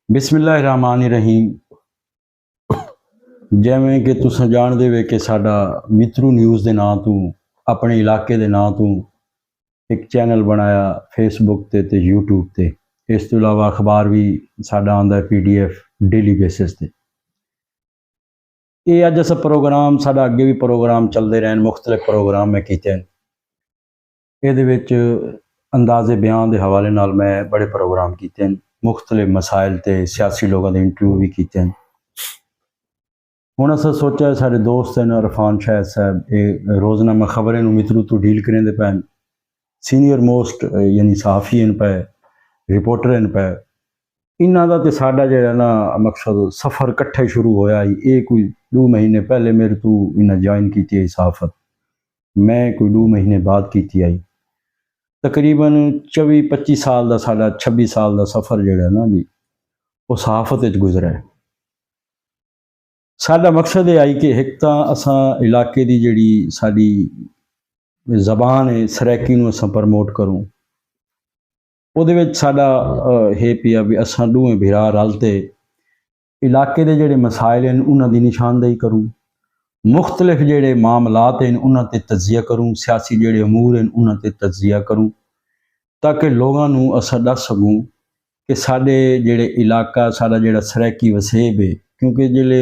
बिस्मिल्लाहिर्रहमानिर्रहीम। जिवें कि तुसीं जाणदे वे कि साडा मित्रू न्यूज़ के नाँ तो अपने इलाके के नाँ तो एक चैनल बनाया फेसबुक ते यूट्यूब ते। इस तो इलावा अखबार भी साडा आंदा PDF डेली बेसिस ते। ये अज अस प्रोग्राम साडा अगे भी प्रोग्राम चलते रहन, मुख्तलिफ प्रोग्राम मैं कीते हैं। ਇਹਦੇ ਵਿੱਚ अंदाजे बयान के हवाले नाल मैं बड़े प्रोग्राम कीते हैं, मुख्तलिफ मसाइल ते सियासी लोगों के इंटरव्यू भी कीते हैं। हुण असां सोचा साडे दोस्त हैं इरफान शाहिद साहब, ये रोज़नामा खबरें मित्रू तो डील करेंदे पे, सीनियर मोस्ट यानी सहाफ़ी हैं पे, रिपोर्टर हैं पे। इन्हां दा ते साडा जिहड़ा ना मकसद सफ़र इकट्ठे शुरू होया ही। ये कोई 2 महीने पहले मेरे तो इन्हें ज्वाइन की है सहाफ़त, मैं कोई 2 महीने बाद की आई। तकरीबन 24-25 साल का साडा 26 साल का सफ़र जिहड़ा ना जी वो सहाफ़त गुजरा है। साडा मकसद ये आई कि एक तो असां इलाके की जिहड़ी साडी ज़बान है सरैकी नूं असां प्रमोट करूँ। उहदे विच साडा है पिया भी असां दोवें भिरा रलते इलाके के जिहड़े मसाइल हैं उन्हां दी निशानदेही करूँ, मुख्तलिफ जिहड़े मामलात हैं उन्हां ते तज्जिया करूँ, सियासी जिहड़े अमूर हैं उन्हां ते तज्जिया करूँ, ताकि लोगों नूं असां दस सकूँ कि साडे जिहड़े इलाका साडा जिहड़ा सरैकी वसेब है। क्योंकि जिहड़े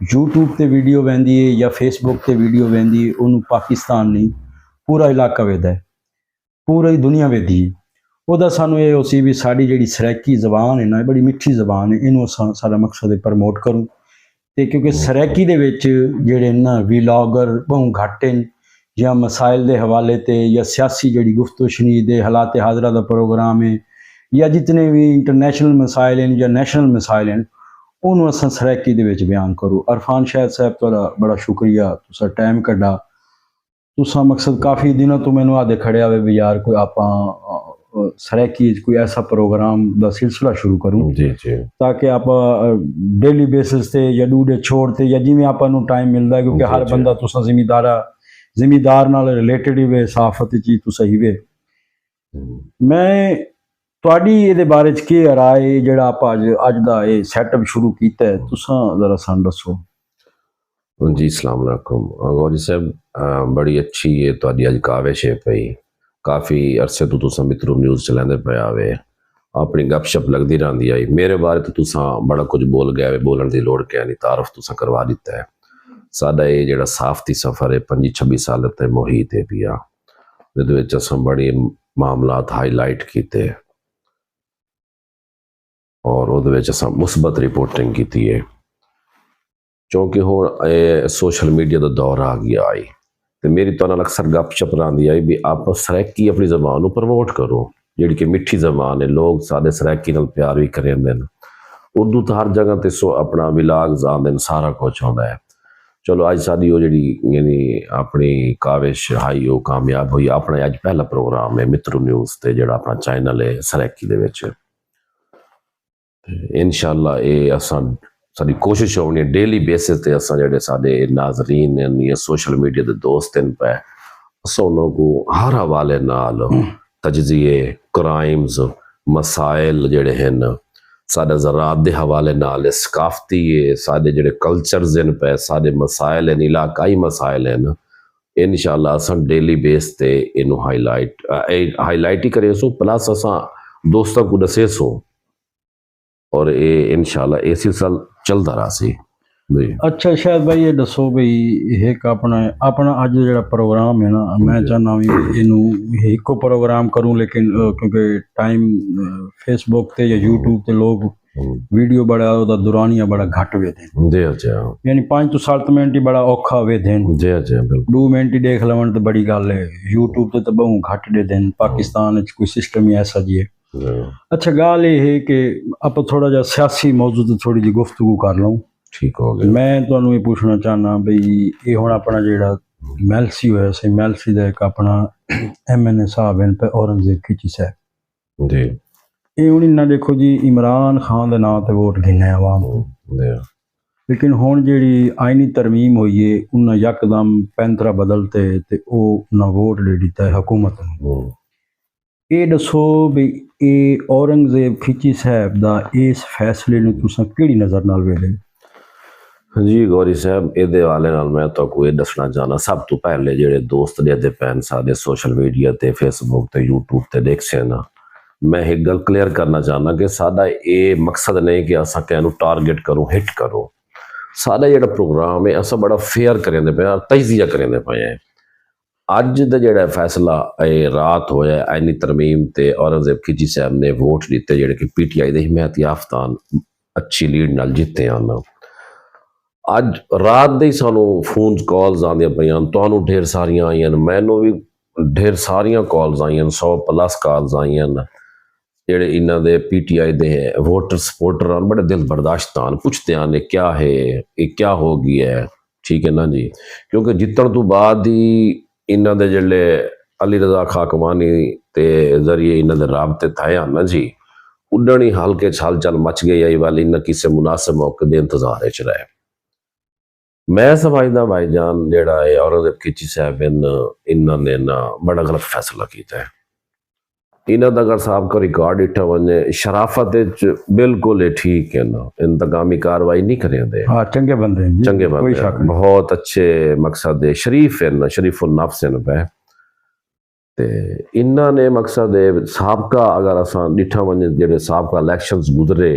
यूट्यूब ते वीडियो वेंदी है या फेसबुक ते वीडियो वेंदी है उन्होंने पाकिस्तान नहीं पूरा इलाका वेंदा है, पूरी दुनिया वेंदी है। वह सानू ये हो सी भी साड़ी जिहड़ी सरैकी ज़बान है ना बड़ी मिठी ज़बान है, इनू सारा मकसद है प्रमोट करूँ। तो क्योंकि सरैकी दे विच जिहड़े ना वीलॉगर बहुत घट हैं, या मसाइल के हवाले ते या सियासी जिहड़ी गुफ्तगू शनीद है, हालात हाजरा का प्रोग्राम है, या जितने भी इंटरनेशनल मसाइल हैं या नैशनल मसाइल हैं उन्होंने असां सरैकी दे विच बयान करूँ। इरफान शाहिद साहब तुहाडा बड़ा शुक्रिया, तुसां टाइम कड्ढा। तुसां मकसद काफ़ी दिनों तो मैनूं आदे खड़िया वे भी यार कोई आपां सरैकी कोई ऐसा प्रोग्राम का सिलसिला शुरू करूँ जी जी, ताकि आप डेली बेसिस से या डूडे छोड़ ते या जिमें आपां टाइम मिलता है, क्योंकि हर बंदा तुसां जिमीदार नाल रिलेटेड ही वे सहाफत ची तुसां ही वे। मैं तुहाडी इहदे बारे च की राय जिहड़ा आप अज दा ये सैटअप शुरू कीता है, तुसां जरा सानूं दसो। जी अस्सलाम वालेकुम गौरी साहब, बड़ी अच्छी ये तुहाडी अज काविश है पई। काफ़ी अरसे तो तुसां मित्रू न्यूज़ चलाते पे आवे, अपनी गपशप लगती रहती आई। मेरे बारे तो तुसां बड़ा कुछ बोल गया, बोलने की लोड़ क्या नहीं, तारफ तुसां करवा दिता है। साडा ये जिहड़ा साफ़ती सफ़र है 25-26 साल ते मुहीत है पिया, जिहदे विच असां बड़े मामलात हाईलाइट कीते और उहदे विच असां मुस्बत रिपोर्टिंग की है। क्योंकि हुण सोशल मीडिया का दौर आ गया आई, तो मेरी तो अक्सर गपशप रही आई भी आप सरैकी अपनी जबान प्रमोट करो, जी कि मिठी जबान है, लोग सारे सरैकी नाल प्यार भी करेंदे न। उर्दू तो हर जगह ते अपना विलाग्स आते हैं, सारा कुछ आता है। चलो अज साड़ी वो जी यानी अपनी काविश हाई वो कामयाब हुई। अपना अज पहला प्रोग्राम है मित्रू न्यूज़ ते जिहड़ा अपना चैनल है सरैकी दे विच। इंशाअल्लाह ये असां साडी कोशिश होनी है डेली बेसिस ते असां जिहड़े साडे नाजरीन या सोशल मीडिया के दोस्त हैं पे असां उन्हां को हर हवाले नाल तजजिए क्राइम्स मसाइल जिहड़े हैं साडे ज़राअत के हवाले नाल सकाफती है, साडे जिहड़े कल्चर्स हैं पे साडे मसाइल हैं इलाकाई मसाइल हैं, इंशाअल्लाह असां डेली बेस ते इनू हाईलाइट ही करे सो, प्लस असां दोस्तों को दसे सो और ये इंशाअल्लाह ये सिलसिला चलता रहा सी। अच्छा शायद भाई ये दसो भाई एक अपना अज जो प्रोग्राम है ना, मैं चाहना भी इनू एको प्रोग्राम करूँ, लेकिन क्योंकि टाइम फेसबुक ते या यूट्यूब ते लोग वीडियो बड़ा ओदा दुरानिया बड़ा घट वेदे जी अच्छा, यानी 5 तो 7 मिनट ही बड़ा औखा वेदे जी अच्छा, 2 मिनट ही देख लवन तो बड़ी गल है। यूट्यूब ते तो बहुत घट दे देन, पाकिस्तान कोई सिस्टम ही ऐसा जी है। अच्छा गल ये है कि आप थोड़ा जा सियासी मौजू तो थोड़ी जी गुफ्तगू कर लूँ, ठीक हो गया। मैं तुहानू ये पूछना चाहना बई ये हुण अपना जिहड़ा मैलसी होया सी, मैलसी दा एक अपना MNA साहब हैं पे औरंगजेब खिची साहब जी, ये हुण इन्ना देखो जी इमरान खान दे नाम ते वोट गिने आवाम, लेकिन हुण जिहड़ी आईनी तरमीम हुई है उन्हें यकदम पैंतरा बदलते ते ओ उन्हें वोट दे दिता है हुकूमत नूं। ਇਹ ਦੱਸੋ ਵੀ ਇਹ ਔਰੰਗਜ਼ੇਬ ਖਿੱਚੀ ਸਾਹਿਬ ਦਾ ਇਸ ਫੈਸਲੇ ਨੂੰ ਤੁਸੀਂ ਕਿਹੜੀ ਨਜ਼ਰ ਨਾਲ ਵੇਖਦੇ? ਜੀ ਗੌਰੀ ਸਾਹਿਬ, ਇਹਦੇ ਵਾਲੇ ਨਾਲ ਮੈਂ ਤੁਹਾਨੂੰ ਇਹ ਦੱਸਣਾ ਚਾਹਨਾ, ਸਭ ਤੋਂ ਪਹਿਲੇ ਜਿਹੜੇ ਦੋਸਤ ਦੇ ਪੈਨ ਸਾਡੇ ਸੋਸ਼ਲ ਮੀਡੀਆ ਤੇ ਫੇਸਬੁੱਕ ਤੇ YouTube ਤੇ ਦੇਖਦੇ ਨਾ, ਮੈਂ ਇੱਕ ਗੱਲ ਕਲੀਅਰ ਕਰਨਾ ਚਾਹਨਾ ਕਿ ਸਾਡਾ ਇਹ ਮਕਸਦ ਨਹੀਂ ਕਿ ਅਸਾਂ ਕਿਹਨੂੰ ਟਾਰਗੇਟ ਕਰੋ, ਹਿੱਟ ਕਰੋ। ਸਾਡਾ ਜਿਹੜਾ ਪ੍ਰੋਗਰਾਮ ਹੈ ਅਸਾਂ ਬੜਾ ਫੇਅਰ ਕਰਿੰਦੇ ਪਏ ਹਾਂ, ਤਜਜ਼ੀਆ ਕਰਿੰਦੇ ਪਏ ਹਾਂ। ਅੱਜ ਦਾ ਜਿਹੜਾ ਫੈਸਲਾ ਇਹ ਰਾਤ ਹੋਇਆ, ਐਨੀ ਤਰਮੀਮ ਤੇ ਔਰੰਗਜ਼ੇਬ ਖਿੱਚੀ ਸਾਹਿਬ ਨੇ ਵੋਟ ਦਿੱਤੇ ਜਿਹੜੇ ਕਿ PTI ਦੇ ਹਿਮਾਇਤ ਯਾਫਤਾ ਅੱਛੀ ਲੀਡ ਨਾਲ ਜਿੱਤੇ ਹਨ। ਅੱਜ ਰਾਤ ਦੇ ਹੀ ਸਾਨੂੰ ਫੋਨ ਕਾਲਸ ਆਉਂਦੀਆਂ ਪਈਆਂ, ਤੁਹਾਨੂੰ ਢੇਰ ਸਾਰੀਆਂ ਆਈਆਂ, ਮੈਨੂੰ ਵੀ ਢੇਰ ਸਾਰੀਆਂ ਕਾਲਸ ਆਈਆਂ, 100+ ਕਾਲਸ ਆਈਆਂ ਜਿਹੜੇ ਇਹਨਾਂ ਦੇ PTI ਦੇ ਵੋਟਰ ਸਪੋਰਟਰ ਹਨ, ਬੜੇ ਦਿਲ ਬਰਦਾਸ਼ਤ ਹਨ, ਪੁੱਛਦੇ ਹਨ ਇਹ ਕਿਆ ਹੈ, ਇਹ ਕਿਆ ਹੋ ਗਿਆ ਹੈ, ਠੀਕ ਹੈ ਨਾ ਜੀ। ਕਿਉਂਕਿ ਜਿੱਤਣ ਤੋਂ ਬਾਅਦ ਹੀ ਇਹਨਾਂ ਦੇ ਜਿਹੜੇ ਅਲੀ ਰਜ਼ਾ ਖਾਕਮਾਨੀ ਤੇ ਜ਼ਰੀਏ ਇਹਨਾਂ ਦੇ ਰਾਬਤੇ ਥਾਏ ਹਨ ਨਾ ਜੀ, ਉੱਡਣ ਹੀ ਹਲਕੇ ਹਲਚਲ ਮਚ ਗਈ ਆਈ ਵਾਲੀ ਇਹਨਾਂ ਕਿਸੇ ਮੁਨਾਸਿਬ ਮੌਕੇ ਦੇ ਇੰਤਜ਼ਾਰ ਵਿੱਚ ਰਹੇ। ਮੈਂ ਸਮਝਦਾ ਭਾਈਜਾਨ ਜਿਹੜਾ ਹੈ ਔਰੰਗਜ਼ੇਬ ਖਿੱਚੀ ਸਾਹਿਬ ਇਹਨਾਂ ਨੇ ਨਾ ਬੜਾ ਗਲਤ ਫੈਸਲਾ ਕੀਤਾ ਹੈ। ਇਹਨਾਂ ਦਾ ਅਗਰ ਸਾਬਕਾ ਰਿਕਾਰਡ ਇਠਾ ਵञे, ਸ਼ਰਾਫਤ ਵਿੱਚ ਬਿਲਕੁਲ ਠੀਕ ਹੈ ਨਾ, ਇੰਤਕਾਮੀ ਕਾਰਵਾਈ ਨਹੀਂ ਕਰਿੰਦੇ। ਹਾਂ, ਚੰਗੇ ਬੰਦੇ ਜੀ, ਚੰਗੇ ਕੋਈ ਬੰਦੇ, ਸ਼ੱਕ ਨਹੀਂ। ਬਹੁਤ ਅੱਛੇ ਮਕਸਦ ਦੇ ਸ਼ਰੀਫ ਹਨ, ਸ਼ਰੀਫੁਲ ਨਫਸ ਹਨ ਪੈ ਤੇ ਇਹਨਾਂ ਨੇ ਮਕਸਦ ਦੇ ਸਾਬਕਾ ਅਗਰ ਅਸਾਂ ਡਿਠਾ ਵञे ਜਿਹੜੇ ਸਾਬਕਾ ਇਲੈਕਸ਼ਨਸ ਗੁਜ਼ਰੇ,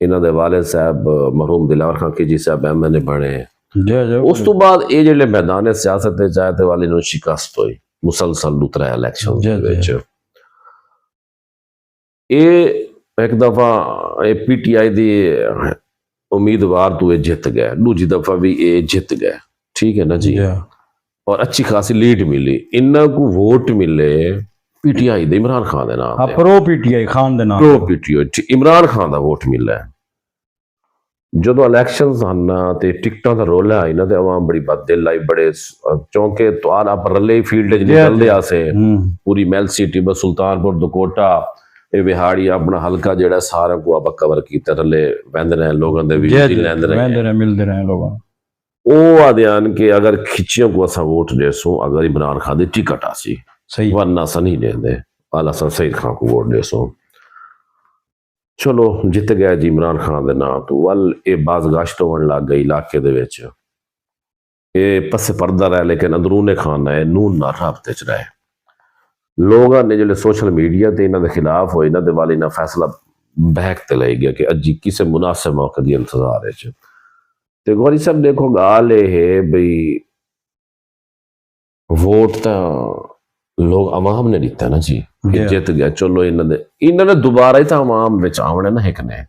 ਇਹਨਾਂ ਦੇ ਵਾਲਿਦ ਸਾਹਿਬ ਮਰਹੂਮ ਦਿਲਾਵਰ ਖਾਨ ਖਿੱਚੀ ਸਾਹਿਬ MLA ਬਣੇ, ਉਸ ਤੋਂ ਬਾਅਦ ਇਹ ਜਿਹੜੇ ਮੈਦਾਨ ਸਿਆਸਤ ਤੇ ਚਾਹਤੇ ਵਾਲੀ ਨੂੰ ਸ਼ਿਕਸਤ ਹੋਈ ਮੁਸਲਸਲ ਲੁਤਰਾ ਇਲੈਕਸ਼ਨ ਦੇ ਵਿੱਚ। ਇਹ ਇੱਕ ਦਫਾ ਇਹ PTI ਦੀ ਉਮੀਦਵਾਰ ਤੋਂ ਇਹ ਜਿੱਤ ਗਏ, ਦੂਜੀ ਦਫਾ ਵੀ ਇਹ ਜਿੱਤ ਗਏ, ਠੀਕ ਹੈ ਨਾ ਜੀ। और अच्छी खासी लीड मिली, इन्ना को वोट मिले PTI ਦੇ ਇਮਰਾਨ ਖਾਨ ਦੇ ਨਾਮ ਤੇ, ਪ੍ਰੋ PTI ਖਾਨ ਦੇ ਨਾਮ, ਪ੍ਰੋ PTI ਇਮਰਾਨ ਖਾਨ ਦਾ ਵੋਟ ਮਿਲਿਆ। ਜਦੋਂ ਇਲੈਕਸ਼ਨਸ ਹਨ ਤੇ ਟਿਕਟਾਂ ਦਾ ਰੋਲਾ ਆਈ ਨਾ ਤੇ ਆਵਾਮ ਬੜੀ ਬਦਦਿਲ ਆਈ, ਬੜੇ ਚੌਂਕੇ ਤਵਾਰ ਆਪ ਰੱਲੇ ਫੀਲਡ ਚ ਨਿਕਲਦੇ ਆਸੇ, ਪੂਰੀ ਮੈਲ ਸਿਟੀ ਬਸ ਸੁਲਤਾਨਪੁਰ ਦੁਕੋਟਾ ਇਹ ਵਿਹਾੜੀ ਆਪਣਾ ਹਲਕਾ ਜਿਹੜਾ ਸਾਰਿਆਂ ਕੋ ਆਪਾਂ ਕਵਰ ਕੀਤਾ, ਰੱਲੇ ਵੰਦ ਰਹੇ ਲੋਕਾਂ ਦੇ ਵੀ ਲੈਂਦੇ ਰਹੇ, ਮਿਲਦੇ ਰਹੇ ਲੋਕਾਂ। ਉਹ ਆਦਿਆਨ ਕਿ ਅਗਰ ਖਿੱਚੀਆਂ को असा वोट देसो, अगर इमरान खान की टिकट आसी सही, वरना असा नहीं देंदे, अल असा सईद खान को वोट देसो। चलो जित गया जी इमरान खान के नाम तो, वल ये बाजगाश्त होने लग गई इलाके दे विच, ये पस्से पर्दा रहा लेकिन अंदरूने खाना है नून ना राबते च रहे। लोगों ने जो सोशल मीडिया ते इन्हां दे खिलाफ होए, इन्हां दे वाले इन्हां फैसला बहक ते लै गया कि अजी किसी मुनासिब मौके दी इंतजार है। तो गौरी साहब देखो गाल ये है बई वोट तो लोग अवाम ने दिता ना जी, जित गया, चलो इन्होंने दोबारा ही तो अवाम विच आवना ना, एक ने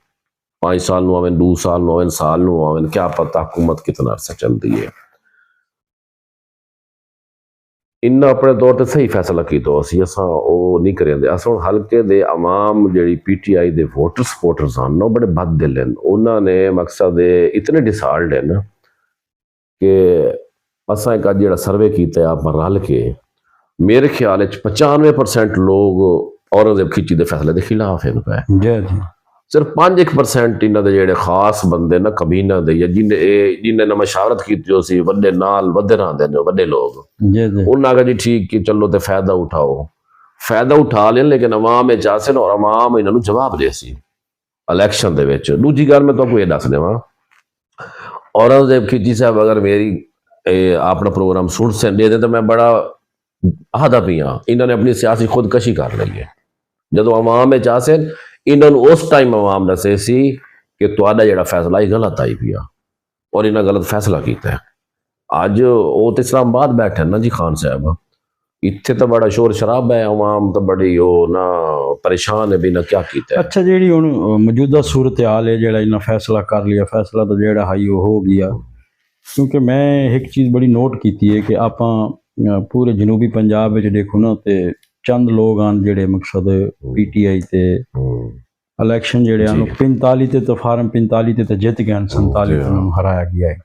5 साल नूं आवन, 2 साल नूं आवन, साल नूं आवन, क्या पता हुकूमत कितना अरसा चलती है। इन्ना अपने तौर पर सही फैसला किया, असां वो नहीं करेंदे। अस हुण हल्के दे अवाम जिहड़ी PTI दे वोटर सपोर्टर्स हैं ना, बड़े बद दिल हैं, उन्होंने मकसद इतने डिसाल्ट है ना कि असां एक जिहड़ा सर्वे किया आप रल के, मेरे ख्याल 95% लोग औरंगजेब खिच्ची दे फैसले के खिलाफ हैं पे। सिर्फ 5% इन्होंने जेडे खास बंदे ना कबीना दे या जिन्हें ना मशावरत की सी वड्डे नाल वड्डे रहंदे ने वड्डे लोग, उन्होंने कहा जी ठीक कि चलो तो फायदा उठाओ, फायदा उठा लें, लेकिन अवाम में चाहते और अवाम इन्होंने जवाब दे सी इलैक्शन दे विच। दूजी गल मैं तुहानू ये दस देवां, औरंगजेब खिच्ची साहब अगर मेरी अपना प्रोग्राम सुन दे तो मैं बड़ा आहदा पिया, इन्होंने अपनी सियासी खुदकशी कर ली है। जदों अवाम में चाहते इन्होंने उस टाइम अवाम दसे सी कि तुहाडा जिहड़ा फैसला ही गलत आई पिया और इन्हें गलत फैसला किया है। अज वो तो इस्लामाबाद बैठे ना जी खान साहब, इत्थे तो बड़ा शोर शराब है, अवाम तो बड़ी वो ना परेशान है भी ना क्या किया। अच्छा, जी हुण मौजूदा सूरत हाल है, जिहड़ा इन्हें फैसला कर लिया, फैसला तो जिहड़ा हाई वो हो गया। क्योंकि मैं एक चीज़ बड़ी नोट की है कि आप पूरे जनूबी पंजाब में देखो ना तो चंद लोग आन जिहड़े मकसद PTI ते इलैक्शन जिहड़े आन 45 ते तो फार्म 45 ते जित गए, 47 हराया गया है।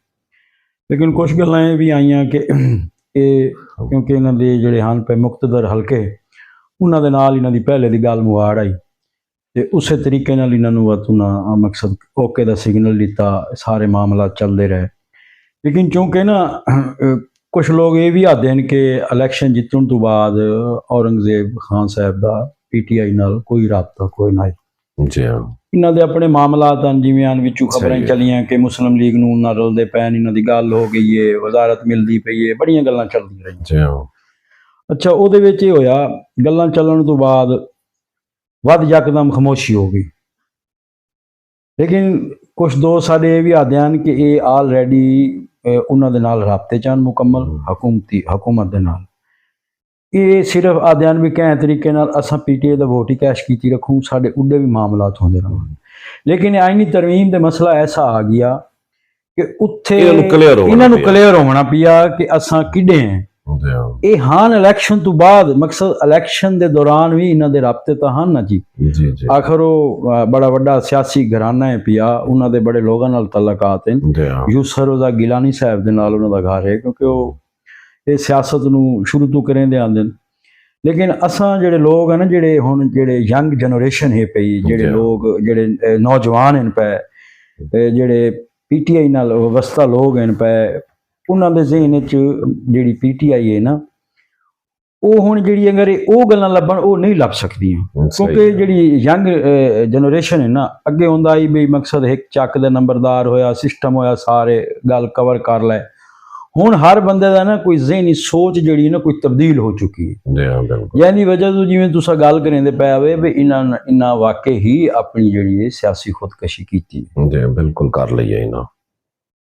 लेकिन कुछ गल्लां ये भी आईयां कि क्योंकि इन्हां दे जिहड़े हन पे मुक्तदर हल्के, उन्हां दे नाल इन्हां दी पहले दी गल मुआड़ आई ते उस तरीके नाल इन्हां नूं उन्हां मकसद ओके दा सिग्नल दिता, सारे मामला चलते रहे। लेकिन चूंकि ना ਕੁਝ ਲੋਕ ਇਹ ਵੀ ਆਖਦੇ ਹਨ ਕਿ ਇਲੈਕਸ਼ਨ ਜਿੱਤਣ ਤੋਂ ਬਾਅਦ ਔਰੰਗਜ਼ੇਬ ਖਾਨ ਸਾਹਿਬ ਦਾ ਪੀਟੀਆਈ ਨਾਲ ਕੋਈ ਰਾਬਤਾ ਕੋਈ ਨਾ। ਜੀ ਹਾਂ, ਇਹਨਾਂ ਦੇ ਆਪਣੇ ਮਾਮਲਾਤ ਹਨ, ਜਿਵੇਂ ਹਨ ਵਿੱਚੋਂ ਖਬਰਾਂ ਸਹੀ ਹੈ। ਚੱਲੀਆਂ ਕਿ ਮੁਸਲਿਮ ਲੀਗ ਨੂੰ ਨਾਲ ਰਲਦੇ ਪੈਣ, ਇਹਨਾਂ ਦੀ ਗੱਲ ਹੋ ਗਈ ਏ, ਵਜ਼ਾਰਤ ਮਿਲਦੀ ਪਈ ਏ, ਬੜੀਆਂ ਗੱਲਾਂ ਚੱਲਦੀਆਂ ਰਹੀਆਂ। ਜੀ ਹਾਂ, ਅੱਛਾ, ਉਹਦੇ ਵਿੱਚ ਇਹ ਹੋਇਆ, ਗੱਲਾਂ ਚੱਲਣ ਤੋਂ ਬਾਅਦ ਵੱਧ ਯਕਦਮ ਖਾਮੋਸ਼ੀ ਹੋ ਗਈ। ਲੇਕਿਨ ਕੁਝ ਦੋਸਤ ਸਾਡੇ ਇਹ ਵੀ ਆਖਦੇ ਹਨ ਕਿ ਇਹ ਆਲਰੈਡੀ ਉਹਨਾਂ ਦੇ ਨਾਲ ਰਾਬਤੇ 'ਚ ਹਨ ਮੁਕੰਮਲ ਹਕੂਮਤ ਦੇ ਨਾਲ। ਇਹ ਸਿਰਫ ਆਖਦੇ ਹਨ ਵੀ ਕਿਸੇ ਤਰੀਕੇ ਨਾਲ ਅਸਾਂ ਪੀਟੀਆਈ ਦਾ ਵੋਟ ਹੀ ਕੈਸ਼ ਕੀਤੀ ਰੱਖੂ, ਸਾਡੇ ਉੱਡੇ ਵੀ ਮਾਮਲਾਤ ਹੁੰਦੇ ਰਹਿਣ। ਲੇਕਿਨ ਆਈਨੀ ਤਰਮੀਮ ਦੇ ਮਸਲਾ ਐਸਾ ਆ ਗਿਆ ਕਿ ਉੱਥੇ ਇਹਨਾਂ ਨੂੰ ਕਲੀਅਰ ਹੋਣਾ ਪਿਆ ਕਿ ਅਸਾਂ ਕਿਹੜੇ ਹਾਂ। ਜੀ ਹਾਂ, ਇਹ ਹਨ ਇਲੈਕਸ਼ਨ ਤੋਂ ਬਾਅਦ, ਮਕਸਦ ਇਲੈਕਸ਼ਨ ਦੇ ਦੌਰਾਨ ਵੀ ਇਹਨਾਂ ਦੇ ਰਾਬਤੇ ਤਾਂ ਹਨ ਨਾ ਜੀ। ਜੀ ਜੀ, ਆਖਰ ਉਹ ਬੜਾ ਵੱਡਾ ਸਿਆਸੀ ਘਰਾਨਾ ਹੈ ਪਿਆ, ਉਹਨਾਂ ਦੇ ਬੜੇ ਲੋਕਾਂ ਨਾਲ ਤਲਕਾਤ ਹਨ। ਜੀ ਹਾਂ, ਯੂਸਰ ਉਹਦਾ ਗਿਲਾਨੀ ਸਾਹਿਬ ਦੇ ਨਾਲ ਉਹਨਾਂ ਦਾ ਘਰ ਹੈ, ਕਿਉਂਕਿ ਉਹ ਇਹ ਸਿਆਸਤ ਨੂੰ ਸ਼ੁਰੂ ਤੋਂ ਕਰਿੰਦੇ ਆਉਂਦੇ ਨੇ। ਲੇਕਿਨ ਅਸਾਂ ਜਿਹੜੇ ਲੋਕ ਹਨ, ਜਿਹੜੇ ਹੁਣ ਜਿਹੜੇ ਯੰਗ ਜਨਰੇਸ਼ਨ ਹੈ ਪਈ, ਜਿਹੜੇ ਲੋਕ ਜਿਹੜੇ ਨੌਜਵਾਨ ਹਨ ਪਏ, ਜਿਹੜੇ ਪੀਟੀਆਈ ਨਾਲ ਵਸਤਾ ਲੋਕ ਹਨ ਪਏ, ਉਹਨਾਂ ਦੇ ਜ਼ਿਹਨ ਵਿੱਚ ਜਿਹੜੀ ਪੀਟੀਆਈ ਹੈ ਨਾ, ਉਹ ਹੁਣ ਜਿਹੜੀ ਅਗਰ ਉਹ ਗੱਲਾਂ ਲੱਭਣ, ਉਹ ਨਹੀਂ ਲੱਭ ਸਕਦੀਆਂ। ਕਿਉਂਕਿ ਜਿਹੜੀ ਯੰਗ ਜਨਰੇਸ਼ਨ ਹੈ ਨਾ, ਅੱਗੇ ਹੁੰਦਾ ਹੀ ਵੀ ਮਕਸਦ ਇੱਕ ਚੱਕ ਦੇ ਨੰਬਰਦਾਰ ਹੋਇਆ, ਸਿਸਟਮ ਹੋਇਆ, ਸਾਰੇ ਗੱਲ ਕਵਰ ਕਰ ਲੈ। ਹੁਣ ਹਰ ਬੰਦੇ ਦਾ ਨਾ ਕੋਈ ਜ਼ਿਹਨੀ ਸੋਚ ਜਿਹੜੀ ਨਾ ਕੋਈ ਤਬਦੀਲ ਹੋ ਚੁੱਕੀ ਹੈ। ਜੀ ਹਾਂ, ਬਿਲਕੁਲ। ਯਾਨੀ ਵਜ੍ਹਾ ਤੋਂ ਜਿਵੇਂ ਤੁਸੀਂ ਗੱਲ ਕਰਿੰਦੇ ਪਏ ਹੋਵੇ ਵੀ ਇਹਨਾਂ ਵਾਕਈ ਹੀ ਆਪਣੀ ਜਿਹੜੀ ਹੈ ਸਿਆਸੀ ਖੁਦਕਸ਼ੀ ਕੀਤੀ ਹੈ। ਜੀ ਬਿਲਕੁਲ ਕਰ ਲਈਏ ਇਹਨਾਂ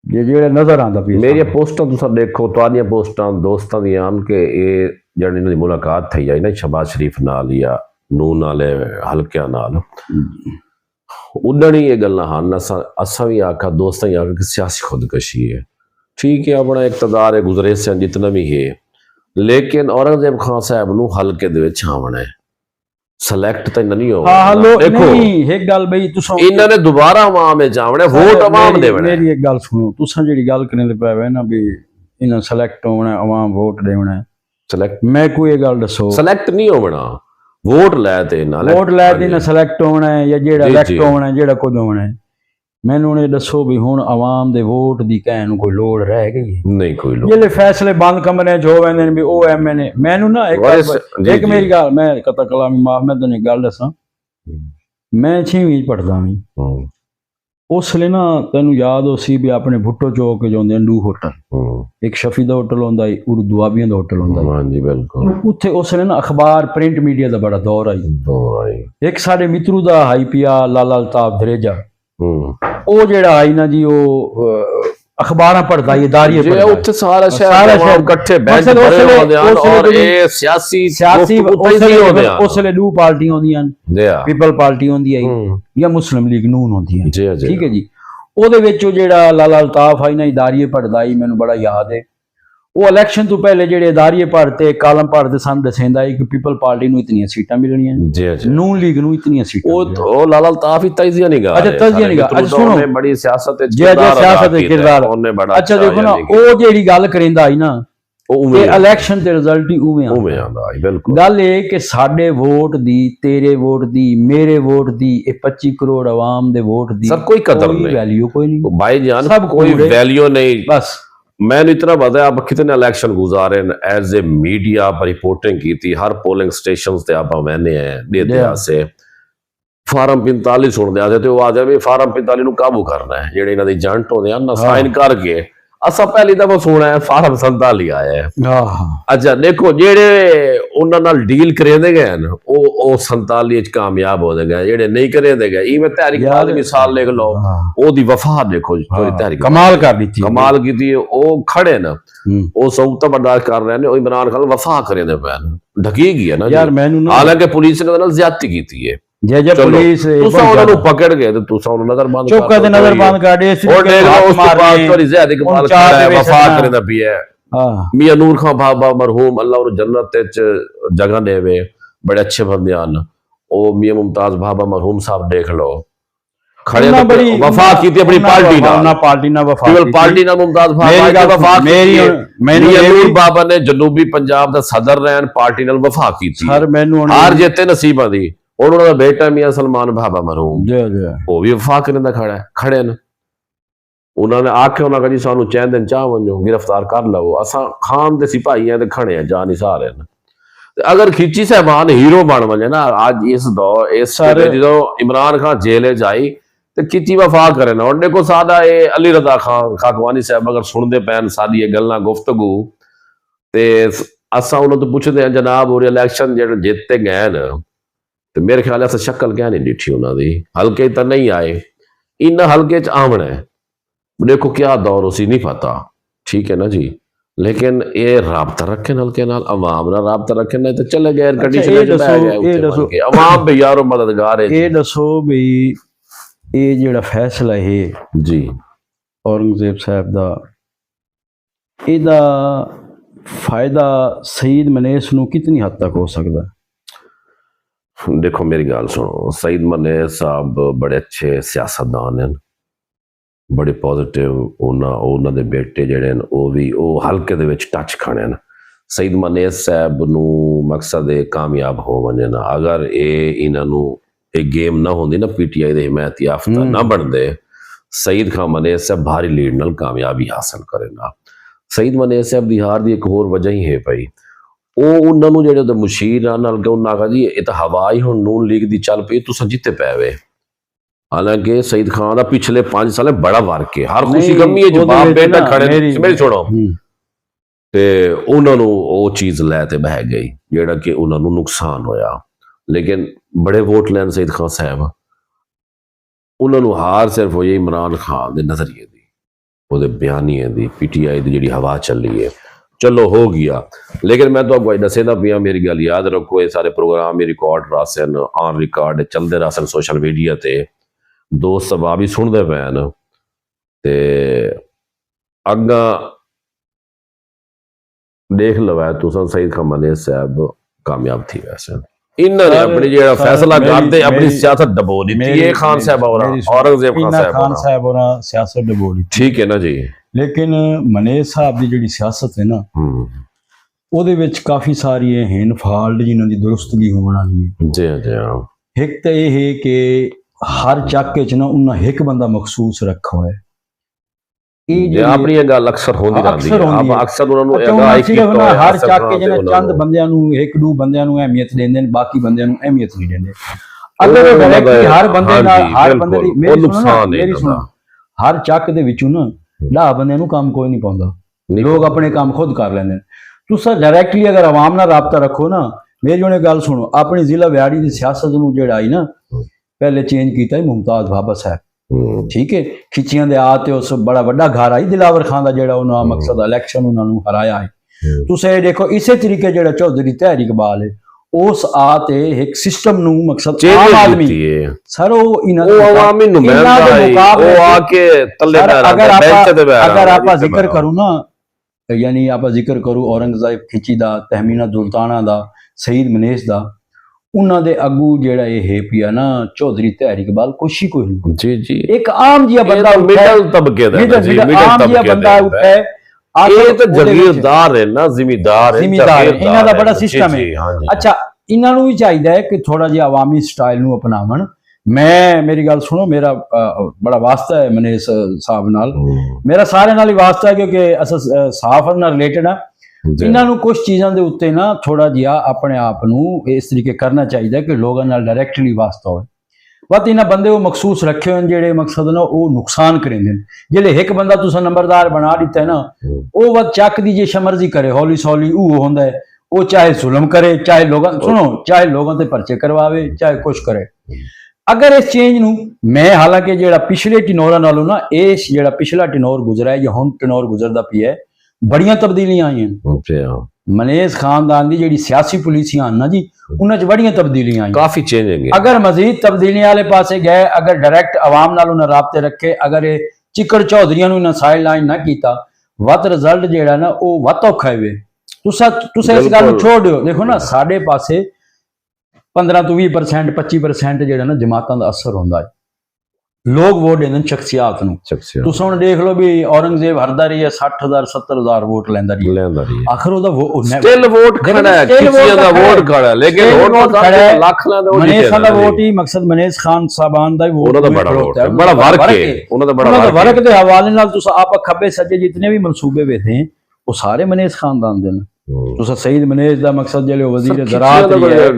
ਜਿਹੜਾ ਨਜ਼ਰ ਆਉਂਦਾ ਪਿਆ। ਮੇਰੀਆਂ ਪੋਸਟਾਂ ਤੁਸੀਂ ਦੇਖੋ, ਤੁਹਾਡੀਆਂ ਪੋਸਟਾਂ ਦੋਸਤਾਂ ਦੀਆਂ ਹਨ ਕਿ ਇਹ ਜਿਹੜੀ ਇਹਨਾਂ ਦੀ ਮੁਲਾਕਾਤ ਥਈ ਆਈ ਨਾ ਸ਼ਹਬਾਜ਼ ਸ਼ਰੀਫ ਨਾਲ ਜਾਂ ਨੂਨ ਵਾਲੇ ਹਲਕਿਆਂ ਨਾਲ, ਉਦੋਂ ਹੀ ਇਹ ਗੱਲਾਂ ਹਨ। ਅਸਾਂ ਵੀ ਆਖਾ, ਦੋਸਤਾਂ ਹੀ ਆਖਾ ਕਿ ਸਿਆਸੀ ਖੁਦਕਸ਼ੀ ਹੈ। ठीक है, अपना इकतदार है, गुजरे से जितना भी है, लेकिन औरंगजेब खान साहब ਨੂੰ ਹਲਕੇ ਦੇ ਵਿੱਚ ਆਉਣਾ ਹੈ, ਸਿਲੈਕਟ ਤਾਂ ਨਹੀਂ ਹੋਣਾ। ਦੇਖੋ ਇੱਕ ਗੱਲ ਬਈ, ਤੁਸੀਂ ਇਹਨਾਂ ਨੇ ਦੁਬਾਰਾ ਆਵਾਮ ਵਿੱਚ ਆਉਣਾ, ਵੋਟ ਆਵਾਮ ਦੇਵਣਾ। ਮੇਰੀ ਇੱਕ ਗੱਲ ਸੁਣੋ, ਤੁਸੀਂ ਜਿਹੜੀ ਗੱਲ ਕਰਨ ਦੇ ਪਏ ਨਾ ਵੀ ਇਹਨਾਂ ਸਿਲੈਕਟ ਹੋਣਾ, ਆਵਾਮ ਵੋਟ ਦੇਵਣਾ, ਸਿਲੈਕਟ ਮੈਂ ਕੋਈ ਇਹ ਗੱਲ ਦੱਸੋ, ਸਿਲੈਕਟ ਨਹੀਂ ਹੋਣਾ, ਵੋਟ ਲੈ ਤੇ ਨਾਲ ਵੋਟ ਲੈ ਤੇ ਨਾ ਸਿਲੈਕਟ ਹੋਣਾ ਹੈ ਜਾਂ ਜਿਹੜਾ ਇਲੈਕਟ ਹੋਣਾ, ਜਿਹੜਾ ਕੁਝ ਹੋਣਾ ਹੈ। ਮੈਨੂੰ ਇਹ ਦੱਸੋ ਵੀ ਹੁਣ ਆਵਾਮ ਦੇ ਵੋਟ ਦੀ ਕਹਿਣ ਨੂੰ ਕੋਈ ਲੋੜ ਰਹਿ ਗਈ? ਨਹੀਂ, ਕੋਈ ਲੋੜ। ਜਿਹੜੇ ਫੈਸਲੇ ਬੰਦ ਕਮਰੇ ਚ ਹੋ ਵੈਂਦੇ ਨੇ ਵੀ ਉਹ ਐਮਐਨਏ, ਮੈਨੂੰ ਨਾ ਇੱਕ ਮੇਰੀ ਗੱਲ, ਮੈਂ ਕਤਾ ਕਲਾਮੀ ਮਾਫ, ਮੈਂ ਤੈਨੂੰ ਗੱਲ ਦੱਸਾਂ, ਮੈਂ 6ਵੀਂ ਪੜ੍ਹਦਾ ਵੀ, ਉਸ ਵੇਲੇ ਨਾ ਤੈਨੂੰ ਯਾਦ ਹੋ ਸੀ ਵੀ ਆਪਣੇ ਭੁੱਟੋ ਚੌਕ ਜੋ ਹੁੰਦੇ ਅੰਡੂ ਹੋਟਲ, ਇੱਕ ਸ਼ਫੀ ਦਾ ਹੋਟਲ ਹੁੰਦਾ ਹੈ, ਉਰਦੂਆਬੀਆਂ ਦਾ ਹੋਟਲ ਹੁੰਦਾ ਹੈ। ਹਾਂਜੀ ਬਿਲਕੁਲ। ਉੱਥੇ ਉਸ ਵੇਲੇ ਨਾ ਅਖਬਾਰ ਪ੍ਰਿੰਟ ਮੀਡੀਆ ਦਾ ਬੜਾ ਦੌਰ ਆਈ। ਇੱਕ ਸਾਡੇ ਮਿੱਤਰੂ ਦਾ ਹਾਈ ਪਿਆ ਲਾਲਾ ਅਲਤਾਫ ਦਰੇਜਾ, ਉਹ ਜਿਹੜਾ ਆਈ ਨਾ ਜੀ, ਉਹ ਅਖਬਾਰਾਂ ਪੜ੍ਹਦਾ ਹੀ ਦਾਰੀਏ ਪੜ੍ਹਦਾ, ਉੱਥੇ ਸਾਰਾ ਸ਼ਹਿਰ ਇਕੱਠੇ ਬੈਠ ਕੇ ਪੜ੍ਹਦੇ ਹੁੰਦੇ ਹਨ ਔਰ ਇਹ ਸਿਆਸੀ ਉਸ ਵੇਲੇ ਦੋ ਪਾਰਟੀਆਂ ਹੁੰਦੀਆਂ ਹਨ, ਪੀਪਲ ਪਾਰਟੀ ਹੁੰਦੀ ਹੈ ਜਾਂ ਮੁਸਲਿਮ ਲੀਗ ਨੂਨ ਹੁੰਦੀ ਹੈ, ਠੀਕ ਹੈ ਜੀ। ਉਹਦੇ ਵਿੱਚ ਉਹ ਜਿਹੜਾ ਲਾਲਾ ਅਲਤਾਫ ਆਈ ਨਾ ਦਾਰੀਏ ਪੜ੍ਹਦਾ ਹੀ, ਮੈਨੂੰ ਬੜਾ ਯਾਦ ਹੈ। ਉਹ ਇਲੈਕਸ਼ਨ ਤੋਂ ਪਹਿਲੇ ਜਿਹੜੇ ਦਾਰੀਏ ਪੜ੍ਹਤੇ ਕਾਲਮ ਪੜ੍ਹਦੇ ਸਨ, ਦੱਸਦਾ ਕਿ ਪੀਪਲ ਪਾਰਟੀ ਨੂੰ ਇਤਨੀਆਂ ਸੀਟਾਂ ਮਿਲਣੀਆਂ, ਨੂਨ ਲੀਗ ਨੂੰ ਇਤਨੀਆਂ ਸੀਟਾਂ। ਉਹ ਲਾਲਾ ਅਲਤਾਫ ਹੀ ਤਜਜ਼ੀਆ ਨਹੀਂ ਗਾ, ਅੱਛਾ ਤਜਜ਼ੀਆ ਨਹੀਂ ਗਾ, ਅੱਛਾ ਸੁਣੋ, ਬੜੀ ਸਿਆਸਤ ਵਿੱਚ ਕਿਰਦਾਰ ਉਹਨੇ ਬੜਾ, ਅੱਛਾ ਦੇਖੋ ਨਾ, ਉਹ ਜਿਹੜੀ ਗੱਲ ਕਰਿੰਦਾ ਆਈ ਨਾ, ਉਹ ਇਲੈਕਸ਼ਨ ਦੇ ਰਿਜ਼ਲਟ ਹੀ ਉਵੇਂ ਆਉਂਦਾ। ਬਿਲਕੁਲ। ਗੱਲ ਇਹ ਕਿ ਸਾਡੇ ਵੋਟ ਦੀ, ਤੇਰੇ ਵੋਟ ਦੀ, ਮੇਰੇ ਵੋਟ ਦੀ, ਇਹ 25 ਕਰੋੜ ਆਵਾਮ ਦੇ ਵੋਟ ਦੀ ਸਰ ਕੋਈ ਕਦਰ ਨਹੀਂ, ਵੈਲਿਊ ਕੋਈ ਨਹੀਂ ਭਾਈ ਜਾਨ, ਕੋਈ ਵੈਲਿਊ नहीं। बस मैंने इतना पता है आप कितने इलेक्शन गुजारे एज ए मीडिया, आप रिपोर्टिंग की थी हर पोलिंग स्टेशन से, आप मैंने देते से फार्म 45 सुनते आते थे, वो आ जाए फार्म 45 ਨੂੰ ਕਾਬੂ ਕਰਨਾ ਹੈ, ਜਿਹੜੇ ਇਹਨਾਂ ਦੇ ਏਜੰਟ ਹੁੰਦੇ ਹਨ ਨਾ, ਸਾਈਨ ਕਰਕੇ। ਅਸਾਂ ਪਹਿਲੀ ਦਫਾ ਸੁਣਿਆ ਹੈ ਫਾਰਮ 47 ਆਇਆ ਹੈ। ਅੱਛਾ ਦੇਖੋ, ਜਿਹੜੇ ਉਹਨਾਂ ਨਾਲ ਡੀਲ ਕरेंदे ਗਏ ਨੇ ਉਹ 47 ਚ ਕਾਮਯਾਬ ਹੋ ਗਏ, ਜਿਹੜੇ ਨਹੀਂ ਕरेंदे ਗਏ, ਇਵੇਂ ਤਹਿਰੀਕ ਦੀ ਮਿਸਾਲ ਲਿਖ ਲਓ, ਉਹਦੀ ਵਫਾ ਦੇਖੋ, ਜਿਹੜੀ ਤਹਿਰੀਕ ਕਮਾਲ ਕਰ ਦਿੱਤੀ, ਕਮਾਲ ਕੀਤੀ। ਉਹ ਖੜੇ ਨੇ, ਉਹ ਸੌਤ ਬਰਦਾਸ਼ਤ ਕਰ ਰਹੇ ਨੇ, ਉਹ ਇਮਰਾਨ ਖਾਨ ਵਫਾ ਕरेंदे ਪਏ ਨੇ, ਢਕੀ ਗਈ ਹੈ ਨਾ ਯਾਰ। ਮੈਨੂੰ ਹਾਲਾਂਕਿ ਪੁਲਿਸ ਨੇ ਉਹਦੇ ਨਾਲ ਜ਼ਿਆਦਤੀ ਕੀਤੀ ਹੈ, ਜੇ ਪੁਲਿਸ ਤੁਸੀਂ ਉਹਨਾਂ ਨੂੰ ਪਕੜ ਗਏ ਤੇ ਤੁਸੀਂ ਉਹਨਾਂ ਨਜ਼ਰ ਬੰਦ ਕਰ ਚੌਕਾਂ ਦੇ ਨਜ਼ਰ ਬੰਦ ਕਰ ਦੇ, ਉਹ ਦੇਖ ਲਓ ਉਸ ਤੋਂ ਬਾਅਦ ਥੋੜੀ ਜ਼ਿਆਦਾ ਕਮਾਲ ਕਰਦਾ ਵਫਾ ਕਰਦਾ ਪਿਆ। ਮੀਆਂ ਨੂਰ ਖਾਨ ਬਾਬਾ ਮਰਹੂਮ, ਅੱਲਾਹ ਉਹਨੂੰ ਜੰਨਤ ਵਿੱਚ ਜਗ੍ਹਾ ਦੇਵੇ, ਬੜੇ ਅੱਛੇ ਬੰਦੇ ਹਨ। ਉਹ ਮੀਆਂ ਮੁਮਤਾਜ਼ ਬਾਬਾ ਮਰਹੂਮ ਸਾਹਿਬ ਦੇਖ ਲਓ, ਖੜੇ ਵਫਾ ਕੀਤੀ ਆਪਣੀ ਪਾਰਟੀ ਨਾਲ, ਪਾਰਟੀ ਨਾਲ ਮੁਮਤਾਜ਼ ਬਾਬਾ ਵਫਾ ਕੀਤੀ। ਮੀਆਂ ਨੂਰ ਬਾਬਾ ਨੇ ਜਨੂਬੀ ਪੰਜਾਬ ਦਾ ਸਦਰ ਰਹਿਣ, ਪਾਰਟੀ ਨਾਲ ਵਫਾ ਕੀਤੀ, ਹਾਰ ਜਿੱਤੇ ਨਸੀਬਾਂ ਦੀ। और उन्होंने बेटा मियां सलमान बाबा मरहूम, वो भी वफा करने खड़ा है, खड़े न। उन्होंने आखे उन्होंने कहा जी सानू चैन दिन चाह वञो गिरफ्तार कर लो असा खान दे सिपाही हैं ते खड़े हैं जा नहीं सारे न अगर खिची साहबान हीरो बन वजे ना आज इस दौर इस जो इमरान खान जेले जाई ते खिची वफा करे ना और देखो सादा ये अली रजा खान खाकवानी साहब अगर सुनते पैन सादी ये गल्लां गुफ्तगू ते असा उन्होंने तो पुछते हैं जनाब और इलेक्शन जो जितते गए न तो मेरे ख्याल से शक्ल क्या नहीं डिठी उन्होंने हल्के तो नहीं आए इन हल्के च आमना है देखो क्या दौर उसी नहीं पता ठीक है ना जी लेकिन ये राबता रखे हल्के नाल अवाम ना राबता रखे ना तो चले गए कंडीशन अवाम भी यारो मददगार है ये दसो भी ये जेड़ा फैसला है जी औरंगजेब साहब दा ਇਹਦਾ फायदा सईद मनेस ਨੂੰ कितनी हद तक हो सकता है देखो मेरी गल सुनो सईद मनेस साहब बड़े अच्छे सियासतदान हैं बड़े पॉजिटिव उन्होंने दे बेटे जेडे न वो भी वो हल्के दे विच टच खाने न सईद मनेस साहब नू मकसद कामयाब हो वने ना अगर ये इन्हों एक गेम ना होंदी ना पीटीआई दे हिमायत याफ्ता ना बनते सईद खान मनेस साहब भारी लीड नाल कामयाबी हासिल करे ना सईद मनेस साहब दी हार दी एक होर वजह ही है भाई वो उन्होंने जेडे मुशीर नाल के उन्होंने कहा जी ये तो हवा ही हुण नून लीग दी चल पई तुसां जित्ते पैवे हालांकि सईद खान का पिछले 5 साल बड़ा वर्क है हर खुशी गमी है जो बाप बेटा खड़े मेरी छोड़ो ते उन्होंने वो चीज लैते बह गई जेड़ा कि उन्होंने नुकसान होया लेकिन बड़े वोट लैन सईद खान साहब उन्होंने हार सिर्फ होई इमरान खान के नजरिए दी वो बयानिए दी पीटीआई की जी हवा चली है चलो हो गया लेकिन मैं तो दसेदा पिया मेरी गल याद रखो ये सारे प्रोग्राम रिकॉर्ड रासन ऑन रिकॉर्ड चलते रासन सोशल मीडिया ते दोस्त सभा भी सुनते पे न ते अग्गा देख लो है तुसा सईद खान मनेस साहब कामयाब थी वैसे इन्होंने अपनी जो फैसला करते अपनी सियासत डबो दी ये खान साहब और औरंगजेब खान साहब और सियासत डबो दी ठीक है ना जी लेकिन मनेस साहब की जी सियासत है ना ਉਹਦੇ ਵਿੱਚ ਕਾਫੀ ਸਾਰੀਆਂ ਹਨ ਫਾਲਟ ਜਿਨ੍ਹਾਂ ਦੀ ਦੁਰਸਤਗੀ ਹੋਣ ਵਾਲੀ ਹੈ ਜੀ ਜੀ ਹਾਂ ਇੱਕ ਤਾਂ ਇਹ ਹੈ ਕਿ ਹਰ ਚੱਕ ਵਿੱਚ ਨਾ ਉਹਨਾਂ ਇੱਕ ਬੰਦਾ ਮਖਸੂਸ ਰੱਖਾ ਹੋਇਆ ਹੈ ਇਹ ਆਪਣੀ ਇਹ ਗੱਲ ਅਕਸਰ ਹੁੰਦੀ ਰਹਿੰਦੀ ਹੈ ਆਪ ਅਕਸਰ ਉਹਨਾਂ ਨੂੰ ਇਹਦਾ ਇੱਕ ਕੀਤਾ ਹਰ ਚੱਕ ਕੇ ਜਿਹਨਾਂ ਚੰਦ ਬੰਦਿਆਂ ਨੂੰ ਇੱਕ ਦੋ ਬੰਦਿਆਂ ਨੂੰ ਅਹਿਮੀਅਤ ਦਿੰਦੇ ਨੇ ਬਾਕੀ ਬੰਦਿਆਂ ਨੂੰ ਅਹਿਮੀਅਤ ਨਹੀਂ ਦਿੰਦੇ ਅਗਰ ਡਾਇਰੈਕਟਲੀ ਹਰ ਬੰਦੇ ਨਾਲ ਹਰ ਬੰਦੇ ਦੀ ਮੇਰੀ ਸੁਣੋ ਹਰ ਚੱਕ ਦੇ ਵਿੱਚੋਂ ਨਾ 10 ਬੰਦਿਆਂ ਨੂੰ ਕੰਮ ਕੋਈ ਨਹੀਂ ਪਾਉਂਦਾ ਲੋਕ ਆਪਣੇ ਕੰਮ ਖੁਦ ਕਰ ਲੈਂਦੇ ਨੇ ਤੁਸੀਂ ਡਾਇਰੈਕਟਲੀ ਅਗਰ ਆਵਾਮ ਨਾਲ ਰਾਬਤਾ ਰੱਖੋ ਨਾ ਮੇਰੀ ਉਹਨੇ ਗੱਲ ਸੁਣੋ ਆਪਣੀ ਜ਼ਿਲ੍ਹਾ ਵਿਆੜੀ ਦੀ ਸਿਆਸਤ ਨੂੰ ਜਿਹੜਾ ਆਈ ਨਾ ਪਹਿਲੇ ਚੇਂਜ ਕੀਤਾ ਹੀ ਮੁਮਤਾਜ਼ ਬਾਬਾ ਸਾਹਿਬ ਠੀਕ ਹੈ ਖਿੱਚੀਆਂ ਦੇ ਆ ਤੇ ਉਸ ਬੜਾ ਵੱਡਾ ਘਰ ਆਈ ਦਿਲਾਵਰ ਖਾਨ ਦਾ ਜਿਹੜਾ ਉਹਨਾਂ ਮਕਸਦ ਇਲੈਕਸ਼ਨ ਉਹਨਾਂ ਨੂੰ ਹਰਾਇਆ ਹੈ ਤੁਸੀਂ ਇਹ ਦੇਖੋ ਇਸੇ ਤਰੀਕੇ ਜਿਹੜਾ ਚੌਧਰੀ ਤਹਿਰੀਕ ਇਕਬਾਲ ਹੈ ਉਸ ਆ ਤੇ ਇੱਕ ਸਿਸਟਮ ਨੂੰ ਮਕਸਦ ਆਮ ਆਦਮੀ ਸਰ ਉਹ ਇਹਨਾਂ ਦੇ ਆਵਾਮੀ ਨੁਮਾਇੰਦਾ ਉਹ ਆ ਕੇ ਤੱਲੇ ਅਗਰ ਆਪਾਂ ਜ਼ਿਕਰ ਕਰੂ ਨਾ यानी आप जिक्र करूँ औरंगजेब खिची का तहमीना दुल्ताना का सईद मनेस का उन्होंने अगू जेड़ा ये है पिया ना चौधरी तहरीक इकबाल कुछ ही कोई नहीं जी जी एक आम जिहा बंदा मिडल तबके दा जी मिडल तबके बंदा उठे ये तो जागीरदार है ना जिम्मेदार इन्हां दा बड़ा सिस्टम है अच्छा इन्हां नूं भी चाहिए है कि थोड़ा जिहा अवामी स्टाइल नूं अपनावन मैं मेरी गल सुनो मेरा बड़ा वास्ता है मनेस साहब नाल मेरा सारे नाल ही वास्ता है क्योंकि अस साफ नाल रिलेटेड है इन्हों कुछ चीज़ों के उत्ते ना थोड़ा जिहा अपने आप नूं इस तरीके करना चाहिए कि लोगों नाल डायरैक्टली वास्ता हो बट इन्होंने बंदे वो मखसूस रखे हुए जेडे मकसद ना वो नुकसान करेंगे जेले एक बंदा तुसा नंबरदार बना दिता है ना वो बस चक दी जे मर्जी करे हौली सौली वो होंदा है वो चाहे जुल्म करे चाहे लोगों सुनो चाहे लोगों से परचे करवावे चाहे कुछ करे अगर इस चेंज नूं मैं हालांकि जेड़ा पिछले टिनोरा नालों ना इस जेड़ा पिछला टिनोर गुजरा है या हुण टिनोर गुजरदा पिया है बड़ियां तब्दीलियां आईयां मनेस खानदान दी जेड़ी सियासी पॉलिसियां ना जी उन्हां च बड़ियां तब्दीलियां आईयां काफी चेंज है अगर मजीद तब्दीलियां वाले पासे गए अगर डायरैक्ट आवाम नाल उन्हां राबते रखे अगर चिकड़ चौधरियां नूं इन्हां साइड लाइन ना कीता वत रिजल्ट जेड़ा ना वो वत औखा है तुसा इस गल नूं छोड़ दिओ देखो ना साडे पासे 15 ਤੋਂ 20% 25% ਜਿਹੜਾ ਨਾ ਜਮਾਤਾਂ ਦਾ ਅਸਰ ਹੁੰਦਾ ਹੈ ਲੋਕ ਵੋਟ ਦਿੰਦੇ ਨੇ ਸ਼ਖਸੀਅਤ ਨੂੰ। ਸ਼ਖਸੀਅਤ ਤੁਸੀਂ ਹੁਣ ਦੇਖ ਲਓ ਵੀ ਔਰੰਗਜ਼ੇਬ ਹਰਦਾ ਰਹੀ ਹੈ 60,000 70,000 ਵੋਟ ਲੈਂਦਾ ਰਹੀ ਲੈਂਦਾ ਰਹੀ ਹੈ। ਆਖਰ ਉਹਦਾ ਸਟਿਲ ਵੋਟ ਖੜਾ ਹੈ, ਖਿੱਚੀਆਂ ਦਾ ਵੋਟ ਖੜਾ ਹੈ, ਲੇਕਿਨ ਵੋਟ ਲੱਖ ਲੈਂਦਾ ਉਹ ਮਨੇਸ ਦਾ ਵੋਟ ਹੀ ਮਕਸਦ ਮਨੇਸ ਖਾਨ ਸਾਹਿਬਾਨ ਦਾ ਵੋਟ ਉਹਨਾਂ ਦਾ ਬੜਾ ਵੋਟ ਹੈ, ਬੜਾ ਵਰਕ ਹੈ ਉਹਨਾਂ ਦਾ, ਬੜਾ ਵਰਕ ਦੇ ਹਵਾਲੇ ਨਾਲ ਤੁਸੀਂ ਆਪ ਖੱਬੇ ਸੱਜੇ ਜਿਤਨੇ ਵੀ ਮਨਸੂਬੇ ਵੇਖੇ ਉਹ ਸਾਰੇ ਮਨੇਸ ਖਾਨਦਾਨ ਦੇ ਨੇ। ਤੁਸੀਂ ਸਈਦ ਮਨੇਸ ਦਾ ਮਕਸਦ ਜਿਹੜੇ ਵਜ਼ੀਰ ਜ਼ਰਾਅਤ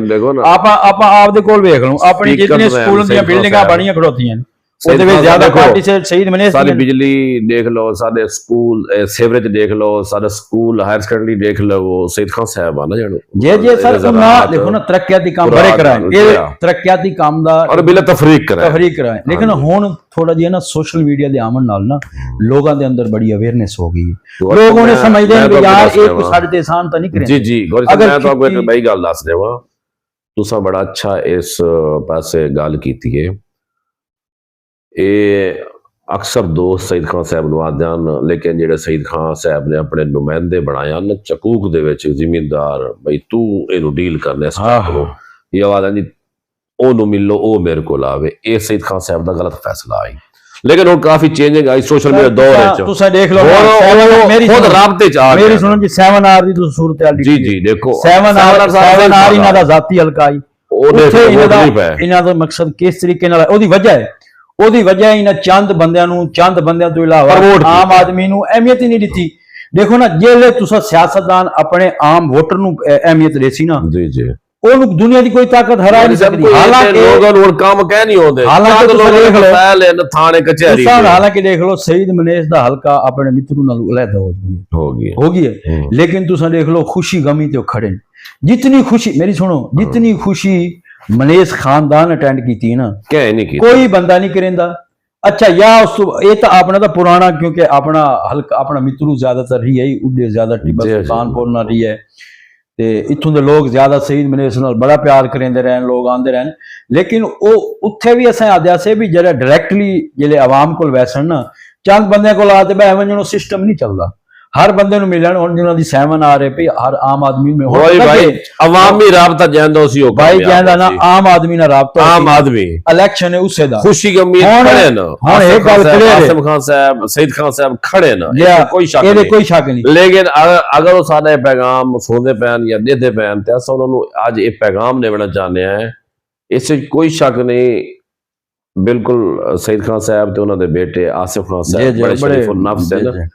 ਦੇਖੋ ਨਾ, ਆਪਾਂ ਆਪ ਦੇ ਕੋਲ ਵੇਖ ਲਓ ਆਪਣੀ ਜਿਤਨੇ ਸਕੂਲ ਦੀਆਂ ਬਿਲਡਿੰਗਾਂ ਬਣੀਆਂ ਖੜੋਤੀਆਂ ਨੇ ਉਹਦੇ ਵਿੱਚ ਜ਼ਿਆਦਾ ਪਾਰਟੀ ਸਈਦ ਮਨੇਸ ਸਾਡੀ ਬਿਜਲੀ ਦੇਖ ਲਓ, ਸਾਡੇ ਸਕੂਲ ਸੀਵਰੇਜ ਦੇਖ ਲਓ, ਸਾਡਾ ਸਕੂਲ ਹਾਇਰ ਸੈਕੰਡਰੀ ਦੇਖ ਲਓ, ਸਈਦ ਖਾਨ ਸਾਹਿਬ ਆ ਨਾ ਜਾਣੋ ਜੇ ਸਰ ਉਹਨਾਂ ਦੇਖੋ ਨਾ ਤਰੱਕੀਆਤੀ ਕੰਮ ਬੜੇ ਕਰਾਏ, ਇਹ ਤਰੱਕੀਆਤੀ ਕੰਮ ਦਾ ਔਰ ਬਿਲਾ ਤਫਰੀਕ ਕਰਾਏ, ਲੇਕਿਨ ਹੁਣ ਥੋੜਾ ਜਿਹਾ ਨਾ ਸੋਸ਼ਲ ਮੀਡੀਆ ਦੇ ਆਮਣ ਨਾਲ ਨਾ ਲੋਕਾਂ ਦੇ ਅੰਦਰ ਬੜੀ ਅਵੇਅਰਨੈਸ ਹੋ ਗਈ, ਲੋਕ ਉਹਨੇ ਸਮਝਦੇ ਨੇ ਵੀ ਯਾਰ ਇਹ ਕੋਈ ਸਾਡੇ ਤੇ ਆਸਾਨ ਤਾਂ ਨਹੀਂ ਕਰੇ। ਜੀ ਗੌਰੀ ਸਾਹਿਬ ਮੈਂ ਤੁਹਾਨੂੰ ਇੱਕ ਬਈ ਗੱਲ ਦੱਸ ਦੇਵਾਂ, ਤੁਸੀਂ ਬੜਾ ਅੱਛਾ ਇਸ ਪਾਸੇ ਗੱਲ ਕੀਤੀ ਹੈ। ਇਹ ਅਕਸਰ ਦੋਸਤ ਸਈਦ ਖਾਨ ਸਾਹਿਬ ਨੂੰ ਆਦੇ ਹਨ, ਲੇਕਿਨ ਜਿਹੜੇ ਸਈਦ ਖਾਨ ਸਾਹਿਬ ਨੇ ਆਪਣੇ ਨੁਮਾਇੰਦੇ ਬਣਾਏ ਹਨ ਚਕੂਕ ਦੇ ਵਿੱਚ ਜ਼ਿਮੀਂਦਾਰ, ਬਈ ਤੂੰ ਇਹਨੂੰ ਡੀਲ ਕਰਨਾ ਸਿੱਖੋ, ਇਹ ਆਵਾਜ਼ ਆਂਦੀ ਉਹਨੂੰ ਮਿਲੋ ਉਹ ਮੇਰੇ ਕੋਲ ਆਵੇ, ਇਹ ਸਈਦ ਖਾਨ ਸਾਹਿਬ ਦਾ ਗਲਤ ਫੈਸਲਾ ਆਈ। ਲੇਕਿਨ ਹੁਣ ਕਾਫੀ ਚੇਂਜਿੰਗ ਆਈ ਸੋਸ਼ਲ ਮੀਡੀਆ ਦੌਰ ਵਿੱਚ, ਤੁਸੀਂ ਦੇਖ ਲਓ ਮੇਰੀ ਖੁਦ ਰਾਬਤੇ ਚ ਆ ਮੇਰੀ ਸੁਣੋ ਜੀ 7R ਦੀ ਤੁਸੀਂ ਸੂਰਤ ਹਾਲ ਜੀ ਦੇਖੋ 7R ਇਹਨਾਂ ਦਾ ਜ਼ਾਤੀ ਹਲਕਾ ਹੀ ਇਹਨਾਂ ਦਾ ਮਕਸਦ ਕਿਸ ਤਰੀਕੇ ਨਾਲ ਉਹਦੀ ਵਜ੍ਹਾ ਇਹਨਾਂ ਚੰਦ ਬੰਦਿਆਂ ਤੋਂ ਇਲਾਵਾ ਆਮ ਆਦਮੀ ਨੂੰ ਅਹਿਮੀਅਤ ਹੀ ਨਹੀਂ ਦਿੱਤੀ। ਦੇਖੋ ਨਾ ਜਿਹੜੇ ਤੁਸੀਂ ਸਿਆਸਤਦਾਨ ਆਪਣੇ ਆਮ ਵੋਟਰ ਨੂੰ ਅਹਿਮੀਅਤ ਦੇ ਸੀ ਨਾ ਜੀ ਉਹਨੂੰ ਦੁਨੀਆ ਦੀ ਕੋਈ ਤਾਕਤ ਹਰਾ ਨਹੀਂ ਸਕਦੀ। ਹਾਲਾਂਕਿ ਲੋਕਾਂ ਨੂੰ ਕੰਮ ਕਹਿ ਨਹੀਂ ਆਉਂਦੇ, ਹਾਲਾਂਕਿ ਦੇਖ ਲਓ ਸਈਦ ਮਨੇਸ ਦਾ ਹਲਕਾ ਆਪਣੇ ਮਿੱਤਰੂ ਨਾਲ ਅਲੱਗ ਹੋ ਗਈ ਹੈ, ਲੇਕਿਨ ਤੁਸੀਂ ਦੇਖ ਲਓ ਖੁਸ਼ੀ ਗਮੀ ਤੇ ਖੜੇ ਜਿਤਨੀ ਖੁਸ਼ੀ ਮੇਰੀ ਸੁਣੋ ਜਿਤਨੀ ਖੁਸ਼ੀ ਮਨੇਸ ਖਾਨਦਾਨ ਅਟੈਂਡ ਕੀਤੀ ਨਾ ਕੋਈ ਬੰਦਾ ਨਹੀਂ ਕਰਿੰਦਾ। ਅੱਛਾ ਯਾ ਉਸ ਇਹ ਤਾਂ ਆਪਣਾ ਤਾਂ ਪੁਰਾਣਾ ਕਿਉਂਕਿ ਆਪਣਾ ਹਲਕਾ ਆਪਣਾ ਮਿੱਤਰੂ ਜ਼ਿਆਦਾਤਰ ਰਹੀ ਹੈ ਉਹਦੇ ਜ਼ਿਆਦਾ ਟਿੱਬਾ ਸੁਲਤਾਨਪੁਰ ਨਾਲ ਰਹੀ ਹੈ ਤੇ ਇੱਥੋਂ ਦੇ ਲੋਕ ਜ਼ਿਆਦਾ ਸਈਦ ਮਨੇਸ ਨਾਲ ਬੜਾ ਪਿਆਰ ਕਰਿੰਦੇ ਰਹਿਣ, ਲੋਕ ਆਉਂਦੇ ਰਹਿਣ, ਲੇਕਿਨ ਉਹ ਉੱਥੇ ਵੀ ਅਸਾਂ ਆਦਿਆ ਸੀ ਵੀ ਜਿਹੜਾ ਡਾਇਰੈਕਟਲੀ ਜਿਹੜੇ ਆਵਾਮ ਕੋਲ ਵੈਸਣ ਨਾ ਚੰਦ ਬੰਦਿਆਂ ਕੋਲ ਆ ਤੇ ਬਹਿ ਵੰਜਣ ਸਿਸਟਮ ਨਹੀਂ ਚੱਲਦਾ, ਹਰ ਬੰਦੇ ਨੂੰ ਮਿਲਣ। ਹੁਣ ਜਿਹਨਾਂ ਦੀ 7R ਪਈ ਹਰ ਆਮ ਆਦਮੀ ਨੂੰ ਭਾਈ ਅਵਾਮੀ ਰਾਬਤਾ ਜਾਂਦਾ ਸੀ ਉਹ ਭਾਈ ਕਹਿੰਦਾ ਨਾ ਆਮ ਆਦਮੀ ਨਾਲ ਰਾਬਤਾ, ਆਮ ਆਦਮੀ ਇਲੈਕਸ਼ਨ ਹੈ ਉਸੇ ਦਾ ਖੁਸ਼ੀ ਗਮੀ ਖੜੇ ਨਾ। ਹੁਣ ਇਹ ਗੱਲ ਕਲੀਅਰ ਹੈ ਖਾਨ ਸਾਹਿਬ ਸਈਦ ਖਾਨ ਸਾਹਿਬ ਖੜੇ ਨਾ, ਕੋਈ ਸ਼ੱਕ ਨਹੀਂ, ਲੇਕਿਨ ਅਗਰ ਉਹ ਸਾਡਾ ਪੈਗਾਮ ਸੁਣਦੇ ਪੈਣ ਜਾਂ ਦੇਦੇ ਪੈਣ ਤੇ ਅਸਾਂ ਉਹਨਾਂ ਨੂੰ ਅੱਜ ਇਹ ਪੈਗਾਮ ਦੇਣਾ ਚਾਹੁੰਦੇ ਆ, ਇਸ ਵਿੱਚ ਕੋਈ ਸ਼ੱਕ ਨਹੀਂ। ਬਿਲਕੁਲ ਸਈਦ ਖਾਨ ਸਾਹਿਬ ਤੇ ਉਹਨਾਂ ਦੇ ਬੇਟੇ ਆਸਿਫ ਖਾਨ ਸਾਹਿਬ ਬੜੇ ਸ਼ਰੀਫ ਨਫਸ ਹਨ।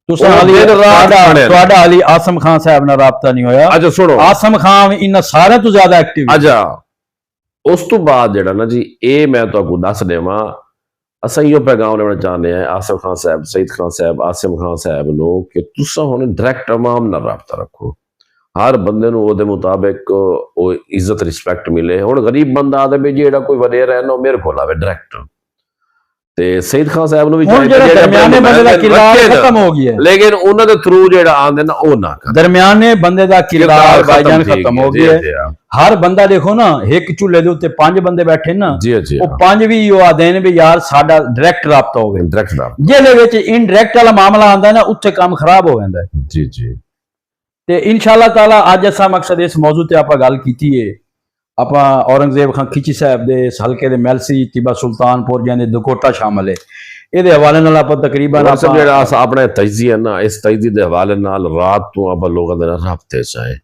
ਤੁਹਾਡਾ ਹਾਲੀ ਆਸਮ ਖਾਨ ਸਾਹਿਬ ਨਾਲ ਰਾਬਤਾ ਨਹੀਂ ਹੋਇਆ? ਅੱਛਾ ਸੁਣੋ, ਆਸਮ ਖਾਨ ਇਹਨਾਂ ਸਾਰਿਆਂ ਤੋਂ ਜ਼ਿਆਦਾ ਐਕਟਿਵ। ਅੱਛਾ ਉਸ ਤੋਂ ਬਾਅਦ ਜਿਹੜਾ ਨਾ ਜੀ ਇਹ ਮੈਂ ਤੁਹਾਨੂੰ ਦੱਸ ਦੇਵਾਂ, ਅਸਾਂ ਇਹੋ ਪੈਗਾਮ ਦੇਣਾ ਚਾਹੁੰਦੇ ਆ ਆਸਿਫ ਖਾਨ ਸਾਹਿਬ, ਸਈਦ ਖਾਨ ਸਾਹਿਬ, ਆਸਿਮ ਖਾਨ ਸਾਹਿਬ ਨੂੰ ਕਿ ਤੁਸੀਂ ਹੁਣ ਡਾਇਰੈਕਟ ਆਵਾਮ ਨਾਲ ਰਾਬਤਾ ਰੱਖੋ, ਹਰ ਬੰਦੇ ਨੂੰ ਉਹਦੇ ਮੁਤਾਬਿਕ ਉਹ ਇੱਜ਼ਤ ਰਿਸਪੈਕਟ ਮਿਲੇ। ਹੁਣ ਗਰੀਬ ਬੰਦਾ ਆਦੇ ਵੀ ਜਿਹੜਾ ਕੋਈ ਵਡੇਰਾ ਹੈ ਨਾ ਉਹ ਮੇਰੇ ਕੋਲ ਆਵੇ ਡਾਇਰੈਕਟ, ਤੇ ਸਈਦ ਖਾਨ ਸਾਹਿਬ ਨੂੰ ਵੀ ਦਰਮਿਆਨੇ ਬੰਦੇ ਦਾ ਕਿਰਦਾਰ ਖਤਮ ਹੋ ਗਿਆ, ਲੇਕਿਨ ਉਹਨਾਂ ਦੇ ਥਰੂ ਜਿਹੜਾ ਆਉਂਦੇ ਨਾ ਉਹ ਨਾ ਕਰ, ਦਰਮਿਆਨੇ ਬੰਦੇ ਦਾ ਕਿਰਦਾਰ ਭਾਈਜਾਨ ਖਤਮ ਹੋ ਗਿਆ। ਹਰ ਬੰਦਾ ਦੇਖੋ ਨਾ ਇੱਕ ਚੁੱਲ੍ਹੇ ਦੇ ਉੱਤੇ 5 ਬੰਦੇ ਬੈਠੇ ਨਾ, ਉਹ 5 ਵੀ ਉਹ ਆਦੇ ਨੇ ਵੀ ਯਾਰ ਸਾਡਾ ਡਾਇਰੈਕਟ ਰਾਬਤਾ ਹੋਵੇ, ਜਿਹਦੇ ਵਿੱਚ ਇਨਡਾਇਰੈਕਟ ਵਾਲਾ ਮਾਮਲਾ ਆਉਂਦਾ ਨਾ ਉੱਥੇ ਕੰਮ ਖਰਾਬ ਹੋ ਜਾਂਦਾ ਜੀ। ਤੇ ਇਨਸ਼ਾਅੱਲਾ ਤਾਲਾ ਅੱਜ ਅਸਾਂ ਮਕਸਦ ਇਸ ਮੌਜੂ ਤੇ ਆਪਾਂ ਗੱਲ ਕੀਤੀ ਹੈ। ਆਪਾਂ ਔਰੰਗਜ਼ੇਬ ਖਾਨ ਖਿੱਚੀ ਸਾਹਿਬ ਦੇ ਇਸ ਹਲਕੇ ਦੇ ਮੈਲਸੀ ਟਿੱਬਾ ਸੁਲਤਾਨਪੁਰ ਜਾਂਦੇ ਦੁਕੋਟਾ ਸ਼ਾਮਲ ਹੈ, ਇਹਦੇ ਹਵਾਲੇ ਨਾਲ ਆਪਾਂ ਤਕਰੀਬਨ ਜਿਹੜਾ ਆਪਣੇ ਤਜਜ਼ੀਆ ਨਾ ਇਸ ਤਜਜ਼ੀਏ ਦੇ ਹਵਾਲੇ ਨਾਲ ਰਾਤ ਤੋਂ ਆਪਾਂ ਲੋਕਾਂ ਦੇ ਨਾਲ ਰਾਬਤੇ ਚ ਆਏ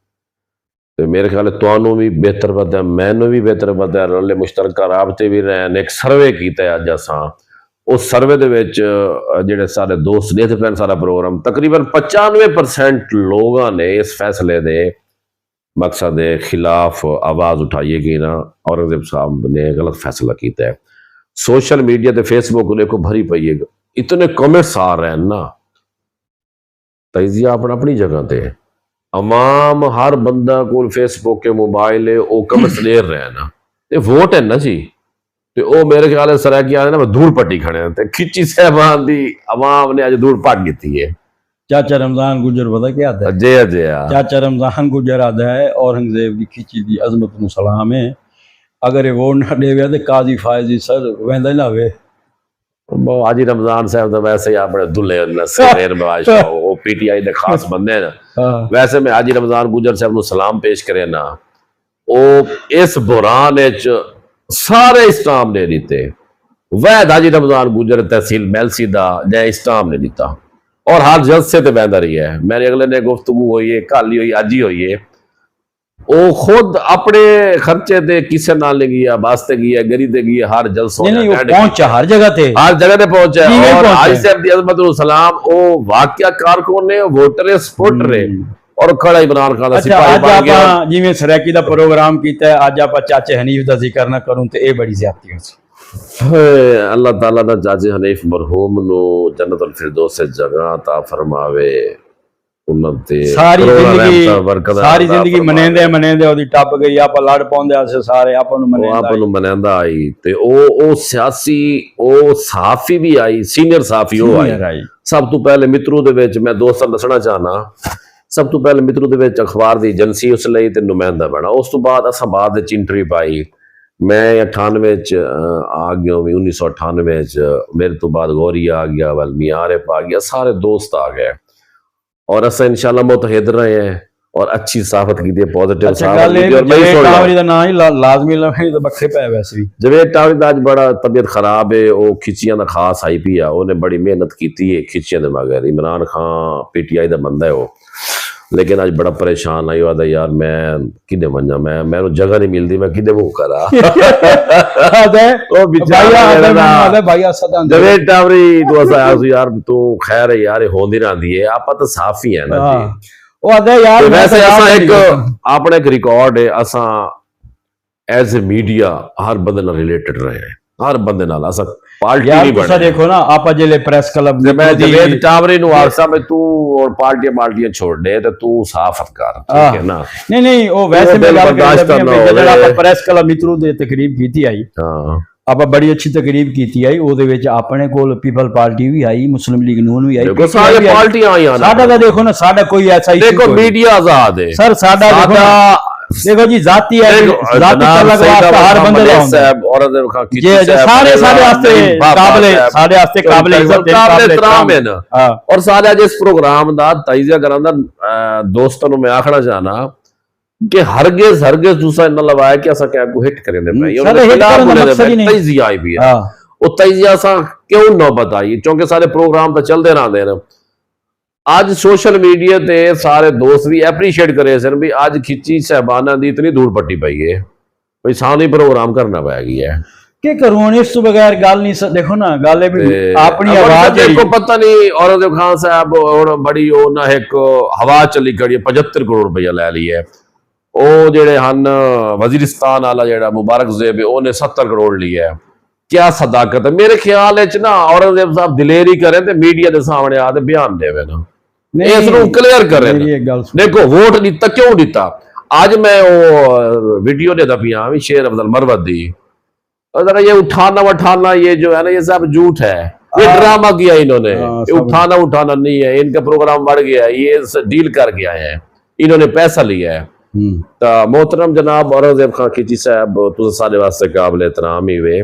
ਤੇ ਮੇਰੇ ਖਿਆਲ ਤੁਹਾਨੂੰ ਵੀ ਬਿਹਤਰ ਪਤਾ, ਮੈਨੂੰ ਵੀ ਬਿਹਤਰ ਪਤਾ, ਰਲੇ ਮੁਸ਼ਤਰਕਾ ਰਾਬਤੇ ਵੀ ਰਹਿਣ। ਇੱਕ ਸਰਵੇ ਕੀਤਾ ਅੱਜ ਅਸਾਂ, ਉਸ ਸਰਵੇ ਦੇ ਵਿੱਚ ਜਿਹੜੇ ਸਾਰੇ ਦੋਸਤ ਦੇਖਦੇ ਪੈਣ ਸਾਰਾ ਪ੍ਰੋਗਰਾਮ, ਤਕਰੀਬਨ 95% ਲੋਕਾਂ ਨੇ ਇਸ ਫੈਸਲੇ ਦੇ मकसद के खिलाफ आवाज़ उठाइए कि ना औरंगजेब साहब ने गलत फैसला किया है। सोशल मीडिया ते फेसबुक देखो भरी पई है, इतने कमेंट्स आ रहे हैं ना, तजिया अपनी जगह ते अवाम हर बंदा को फेसबुक के मोबाइल है वो कमेंट्स दे रहे हैं ना, ये वोट है ना जी, तो वो मेरे ख्याल सर की आने ना धूड़ पट्टी खड़े हैं, खिची साहबान दी अवाम ने अज धूड़ पट दी है। चाचा रमजान गुजर पता क्या आता है? चाचा रमजान गुजर आता है औरंगजेब की खिची दी अजमत नूं सलाम है, अगर ये वोट ना देवे तो काजी फायजी सर वेंदा ना वे। हाजी रमजान साहब तो वैसे ही अपने दुल्हे नसीर वो पीटीआई दे खास बंदे ना, वैसे मैं हाजी रमजान गुजर साहब नूं सलाम पेश करे ना, वो इस बुरान विच सारे इस्लाम दे दिते, वैद हाजी रमजान गुजर तहसील मैलसी दा जै इस्लाम ने दिता और हर जलसे ते बहदा रही है। मेरे अगले ने गुफ्तगू हुई है, कल ही हुई, अज ही हुई है। वो खुद अपने खर्चे ते किसे नाल नहीं गया, बस ते गया, गरी ते गया, हर जलसों नहीं वो पहुंचा हर जगह थे, हर जगह ते पहुंचा। किवें और पहुंचे? हाजी साहब दी अजमत सलाम ओ वाकया कारकुन ने, वोटर सपोर्टर है और खड़ा इमरान खान दा अच्छा सिपाही अज बन गया। आप जिवें सरैकी दा प्रोग्राम कीता है, अज आप चाचे हनीफ दा जिक्र ना करूं ते ये बड़ी ज्यादती हो सी। अल्लाह ताला ना चाचे हनीफ मरहूम नु जन्नतुल फिरदौस से जगह ता फरमावे, उन्नते सारी सारी जिंदगी मनेंदे ओदी टप गई, आप लड़ पाउंदे आसे सारे आप नु मनेंदा आई ते ओ सियासी ओ सहाफी भी आई, सीनियर सहाफी ओ आई। सब तो पहले मित्रू दे विच मैं दोस्तां दसना चाहना, सब तो पहले मित्रू दे विच अखबार दी एजेंसी उस लई ते नुमाइंदा बना। उस तो बाद असां बाद विच इंटरव्यू पाई। मैं 98 च आ गया, 1998 च मेरे तो बाद गौरी आ गया, वल मियां आरिफ आ गया, सारे दोस्त आ गए और असां इंशाल्लाह मुतहद रहे हैं और अच्छी साफत की दी, पॉजिटिव साफत की दी। और मैं टावरी दा नाम ही लाजमी लवे तो बक्खे पे वैसे भी जवेद टावरी दा अज बड़ा तबीयत खराब है, वो खिचियां दा खास आई पी आ, ओने बड़ी मेहनत की है खिचियां दे मगर। इमरान खान पीटीआई दा बंदा है वो, लेकिन अज बड़ा परेशान आई। आदा यार मैं किदे वंजा, मैं जगह नहीं मिलती, मैं किदे मुंह करा। ओ बेचारा जवेद टावरी तो असा यार तू खैर है यार, होंदी रहंदी है, आपा तो साफ ही है ना जी। ओ आदा यार वैसे असा एक अपने एक रिकॉर्ड है, असा एज ए मीडिया हर बंदे नाल रिलेटेड रहे हैं, हर बंदे नाल असा पार्टी नहीं बने। देखो ना आप जिले प्रेस क्लब मैं जवेद टावरी नु आखसा मैं तू और पार्टियां छोड़ दे ते तू साफत कर, ठीक है ना। नहीं ओ वैसे मैं गल करदा आप प्रेस क्लब मित्रू दे तकरीब कीती आई, हां आप बड़ी अच्छी तकरीब कीती आई, ओदे विच अपने कोल पीपल पार्टी भी आई, मुस्लिम लीग नून भी आई, देखो सारे पार्टियां आई ना। साडा दा देखो ना, साडा कोई ऐसा ही देखो मीडिया आजाद है सर, साडा देखो जी जाती है, जाती तलक वास्ता हर बंदे दा होंदा है और ये सारे वास्ते काबिल इज्जत है ना। और सारे जिस प्रोग्राम दा ताइजा करांदा दोस्तों नु मैं आखना चाहना कि हरगिज दूसरा इन्ना लवाया कि असा क्या को हिट करेंदे पे ये उन्हें खिलाफ बोले ताइजिया आई भी है। ओ ताइजिया असा क्यों नौबत आई, क्योंकि सारे प्रोग्राम तो चलते रहंदे ने। आज सोशल मीडिया ते सारे दोस्त भी एप्रीशिएट करे सन भी आज खिची साहबाना दी इतनी धूल पट्टी पई है, भाई सानी प्रोग्राम करना पैगी है। के करूं इस तो बगैर गल नहीं सर, देखो ना गल है भी अपनी आवाज देखो पता नहीं। औरंगजेब खान साहब और बड़ी ओ ना एक हवा चली गई, 75 करोड़ रुपया ले ली है। ओ जेड़े हन वजीरिस्तान वाला जेड़ा मुबारक ज़ेब है ओने 70 करोड़ लिया है। क्या सदाकत है मेरे ख्याल है ना। औरंगजेब साहब दिलेरी करें ते मीडिया के सामने आते बयान देवे ना, क्लियर करें। देखो वोट दिता क्यों दिता, आज मैं वो वीडियो देता पिया शेर अब्दुल मरवत दी, अगर ये उठाना ये जो है ना ये सब झूठ है, ये ड्रामा किया इन्होंने। उठाना नहीं है, इनका प्रोग्राम बढ़ गया, ये डील कर गया है, इन्होंने पैसा लिया है। तो मोहतरम जनाब औरंगजेब खान खिची साहब तुम सारे वास्ते काबिल एहतराम ही वे।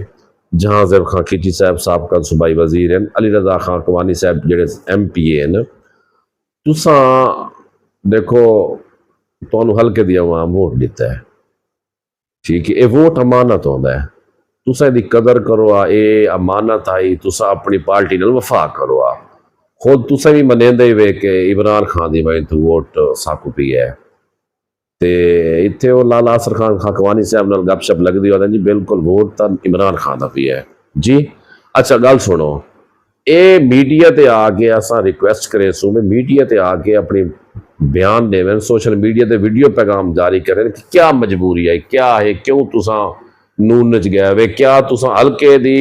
जहांजेब खान खिची साहब साबका सूबाई वजीर हैं, अली रजा खान कवानी साहब जेड़े MP हैं। तुसा देखो तुहानू हल्के दी अवाम वोट दिता है, ठीक है, ये वोट अमानत होंदा है, तुसा इहदी कदर करो। ये अमानत आई, तुसा अपनी पार्टी नाल वफा करो। खुद तुसा भी मनेंदे ही वे कि इमरान खान दी वजह तो वोट साकू पी है। ते इत्थे वो लाला असर खान खकवानी साहब नाल गपशप लगदी होंदा जी, बिल्कुल वोट तो इमरान खान दा पी है जी। अच्छा गल सुनो, ये मीडिया ते आके असां रिक्वेस्ट करें सू में मीडिया ते आके अपनी बयान देवें, सोशल मीडिया ते वीडियो पैगाम जारी करें कि क्या मजबूरी है, क्या है, क्यों तुसा नून च गए वे, क्या तुसा हल्के दी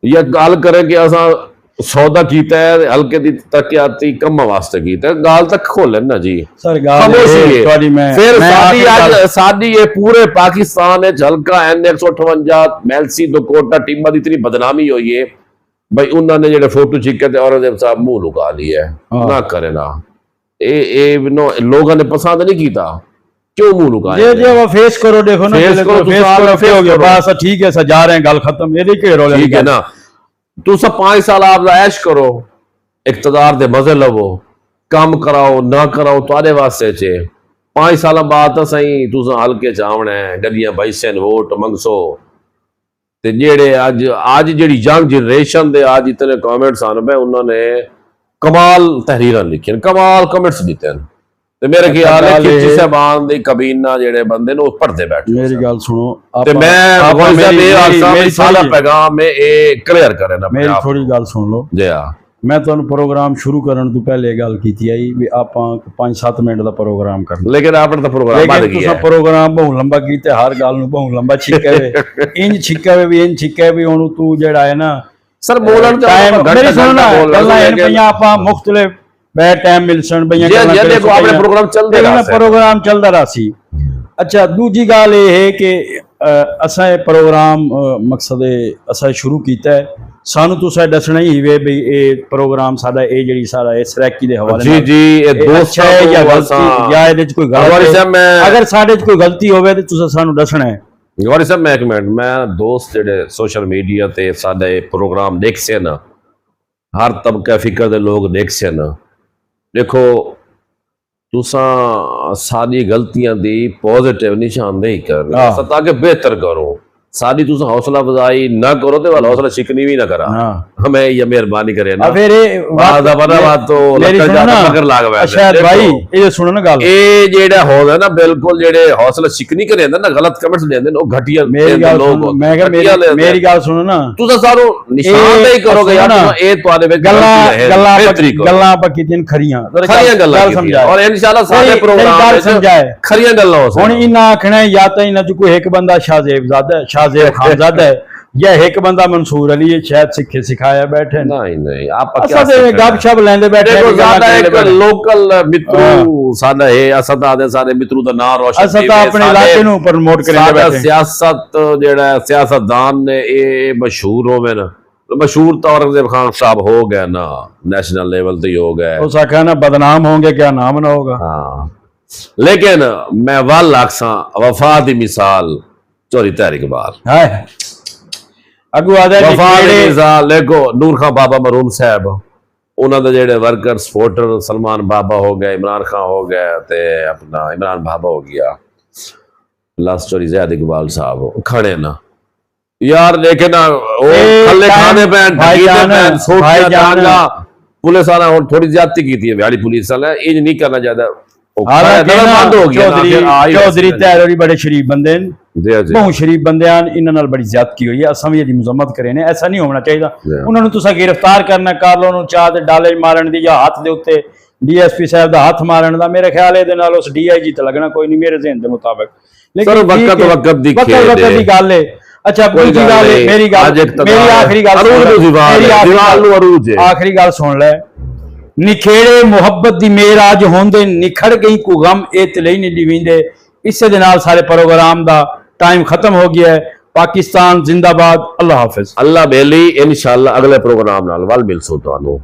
या गल करें कि असां सौदा कीता है हल्के दी तरक्याती कम वास्ते कीता है, गाल तक खोलन ना जी सर। फिर साडी ये पूरे पाकिस्तान है हल्का N158 मैलसी दो कोटा टीमा दी इतनी बदनामी हुई है भाई, उन्होंने जेडे फोटो चिके ते औरंगजेब साहब मुंह लुका लिया है ना करे ना। ए लोगों ने पसंद नहीं कीता, क्यों मुंह लुकाया? जे वो फेस करो, देखो ना फेस करो हो गया बस ठीक है, सजा रहे हैं, गल खत्म। ये देखिए रोल ठीक है ना। तू सब 5 साल आप ऐश करो, इक्तदार दे मजे लवो, काम कराओ ना कराओ तुहाडे वास्ते चे। 5 साल बाद तो सही तुसा हल्के च आवना है, गड्डियां बैसन वोट मंगसो, ਤੇ ਜਿਹੜੇ ਅੱਜ ਜਿਹੜੀ ਯੰਗ ਜਨਰੇਸ਼ਨ ਦੇ ਅੱਜ ਇਤਨੇ ਕਮੈਂਟਸ ਆਨ ਪਏ, ਉਹਨਾਂ ਨੇ ਕਮਾਲ ਤਹਿਰੀਰਾਂ ਲਿਖੀਆਂ, ਕਮਾਲ ਕਮੈਂਟਸ ਦਿੱਤੇ ਨੇ। ਤੇ ਮੇਰੇ ਖਿਆਲ ਹੈ ਕਿ ਜਿਸ ਸਾਹਿਬਾਨ ਦੀ ਕਬੀਨਾ ਜਿਹੜੇ ਬੰਦੇ ਨੇ ਉਹ ਪੜਦੇ ਬੈਠੇ। ਮੇਰੀ ਗੱਲ ਸੁਣੋ, ਤੇ ਮੈਂ ਮੇਰੀ ਸਾਰਾ ਪੈਗਾਮ ਇਹ ਕਲੀਅਰ ਕਰੇ ਨਾ, ਮੇਰੀ ਥੋੜੀ ਗੱਲ ਸੁਣ ਲਓ ਜੀ। ਹਾਂ, ਮੈਂ ਤੁਹਾਨੂੰ ਪ੍ਰੋਗਰਾਮ ਸ਼ੁਰੂ ਕਰਨ ਤੋਂ ਪਹਿਲੇ ਗੱਲ ਕੀਤੀ ਆਈ ਵੀ ਆਪਾਂ 5-7 ਮਿੰਟ ਦਾ ਪ੍ਰੋਗਰਾਮ ਕਰਨਾ, ਲੇਕਿਨ ਆਪਣਾ ਤਾਂ ਪ੍ਰੋਗਰਾਮ ਵੱਧ ਗਿਆ। ਤੁਸੀਂ ਪ੍ਰੋਗਰਾਮ ਬਹੁਤ ਲੰਬਾ ਕੀਤਾ, ਹਰ ਗੱਲ ਨੂੰ ਬਹੁਤ ਲੰਬਾ ਛਿੱਕਾਵੇ, ਇੰਜ ਛਿੱਕਾਵੇ ਵੀ ਇੰਜ ਛਿੱਕਾਵੇ ਵੀ ਉਹਨੂੰ ਤੂੰ ਜਿਹੜਾ ਹੈ ਨਾ ਸਰ ਬੋਲਣ ਦਾ ਮੇਰੀ ਸੁਣਨਾ ਗੱਲਾਂ ਇਹ ਪਈਆਂ, ਆਪਾਂ ਮੁਖਤਲਿਫ ਬੈ ਟਾਈਮ ਮਿਲਸਣ ਪਈਆਂ ਜੀ। ਦੇਖੋ ਆਪਣੇ ਪ੍ਰੋਗਰਾਮ ਚੱਲਦੇ ਰਹੇ, ਪ੍ਰੋਗਰਾਮ ਚੱਲਦਾ ਰਹਾ ਸੀ। ਅੱਛਾ, ਦੂਜੀ ਗੱਲ ਇਹ ਹੈ ਕਿ ਅਸਾਂ ਇਹ ਪ੍ਰੋਗਰਾਮ ਮਕਸਦ ਅਸਾਂ ਸ਼ੁਰੂ ਕੀਤਾ ਹੈ, ਸਾਨੂੰ ਤੁਸੀਂ ਦੱਸਣਾ ਹੀ ਵੇ ਵੀ ਇਹ ਪ੍ਰੋਗਰਾਮ ਸਾਡਾ ਇਹ ਜਿਹੜੀ ਸਾਰਾ ਇਹ ਸਰਾਕੀ ਦੇ ਹਵਾਲੇ ਜੀ ਜੀ ਇਹ ਦੋਸਤ ਹੈ ਜਾਂ ਗਲਤੀ ਜਾਂ ਇਹਦੇ ਚ ਕੋਈ ਗਲਤੀ, ਅਗਰ ਸਾਡੇ ਚ ਕੋਈ ਗਲਤੀ ਹੋਵੇ ਤੇ ਤੁਸੀਂ ਸਾਨੂੰ ਦੱਸਣਾ ਹੈ। ਗੌਰੀ ਸਾਹਿਬ ਮੈਂ ਇੱਕ ਮਿੰਟ, ਮੈਂ ਦੋਸਤ ਜਿਹੜੇ ਸੋਸ਼ਲ ਮੀਡੀਆ ਤੇ ਸਾਡਾ ਇਹ ਪ੍ਰੋਗਰਾਮ ਦੇਖਦੇ ਨਾ, ਹਰ ਤਬਕਾ ਫਿਕਰ ਦੇ ਲੋਕ ਦੇਖਦੇ ਨਾ, ਦੇਖੋ ਤੁਸਾਂ ਸਾਡੀ ਗਲਤੀਆਂ ਦੀ ਪੋਜ਼ਿਟਿਵ ਨਿਸ਼ਾਨਦੇਹੀ ਕਰੋ ਤਾਂ ਕਿ ਬਿਹਤਰ ਕਰੋ। सारी तुस हौसला अफजाई ना करो तो वाला हौसला शिकनी भी ना करा। हमें ये मेहरबानी करे ना, फिर बात तो मगर लाग अच्छा भाई ये सुनो ना गल, ये जेड़ा होदा ना बिल्कुल जेड़े हौसला शिकनी करे ना गलत कमेंट्स देंदे ओ घटिया लोग। मेरी गल सुनो ना, तुस सारो निशानदेही करोगे यार, ए तुम्हारे विच गल्लां पर कीतियां खरियां गल्लां समझाओ और इंशाल्लाह सारे प्रोग्राम समझाए खरियां गल्लां हो। हुन इना आखना या तो इना जो कोई एक बंदा शाहजेबजादा है, शाहजेब खानजादा है, या एक बंदा मंसूर अली है, शायद सिखे सिखाया बैठे। नहीं आप क्या गपशप लेंदे बैठे, एक लोकल मित्रू साडा है, असद आदे सारे मित्रू दा नाम रोशन असद अपने इलाके नु प्रमोट करेंदे बैठे। सियासत जेड़ा सियासतदान ने ये मशहूर होवे ना, मशहूर तो औरंगजेब खान साहब हो गया ना, नेशनल लेवल पे हो गया, उस आखा ना बदनाम होंगे क्या नाम ना होगा। हाँ, लेकिन मैं वाल आखसा वफा दी मिसाल चोरी तहरीक इकबाल है अगू आदा वफा दी मिसाल देखो नूर खान बाबा मरूम साहब, उन्होंने जेडे वर्कर सपोर्टर सलमान बाबा हो गए, इमरान खान हो गया, ते अपना इमरान बाबा हो गया, लास्ट चोरी ज़ैद इकबाल साहब खड़े ना यार, देखे ना खले खाने पैन सोचा पुलिस वाला थोड़ी ज्यादती की थी, बिहाड़ी पुलिस वाला ये नहीं करना चाहता। चौधरी तैरोरी बड़े शरीफ बंदे बहुत शरीफ बंदे इन्होंने बड़ी ज्यादती हुई है, असा भी इसकी मजम्मत करे ने, ऐसा नहीं होना चाहिए। उन्होंने तुसा गिरफ्तार करना, कर लो चाह ते डाले मारन दी या हाथ दे उत्ते डीएसपी साहब दा हाथ मारन दा, मेरे ख्याल ए दे नाल उस डीआईजी ते लगना कोई नहीं मेरे ज़हन दे मुताबिक, लेकिन वक्त दी गल है। अच्छा मेरी आखिरी गल सुन ले, निखेड़े मुहब्बत दी मेराज होंदे निखड़ गई को गम ए तलई नहीं दिवींदे। इस दे नाल सारे प्रोग्राम दा टाइम खत्म हो गया है। पाकिस्तान जिंदाबाद, अल्लाह हाफिज। अल्लाह बेली इंशाअल्लाह अगले प्रोग्राम नाल वल मिल सो तुहानू।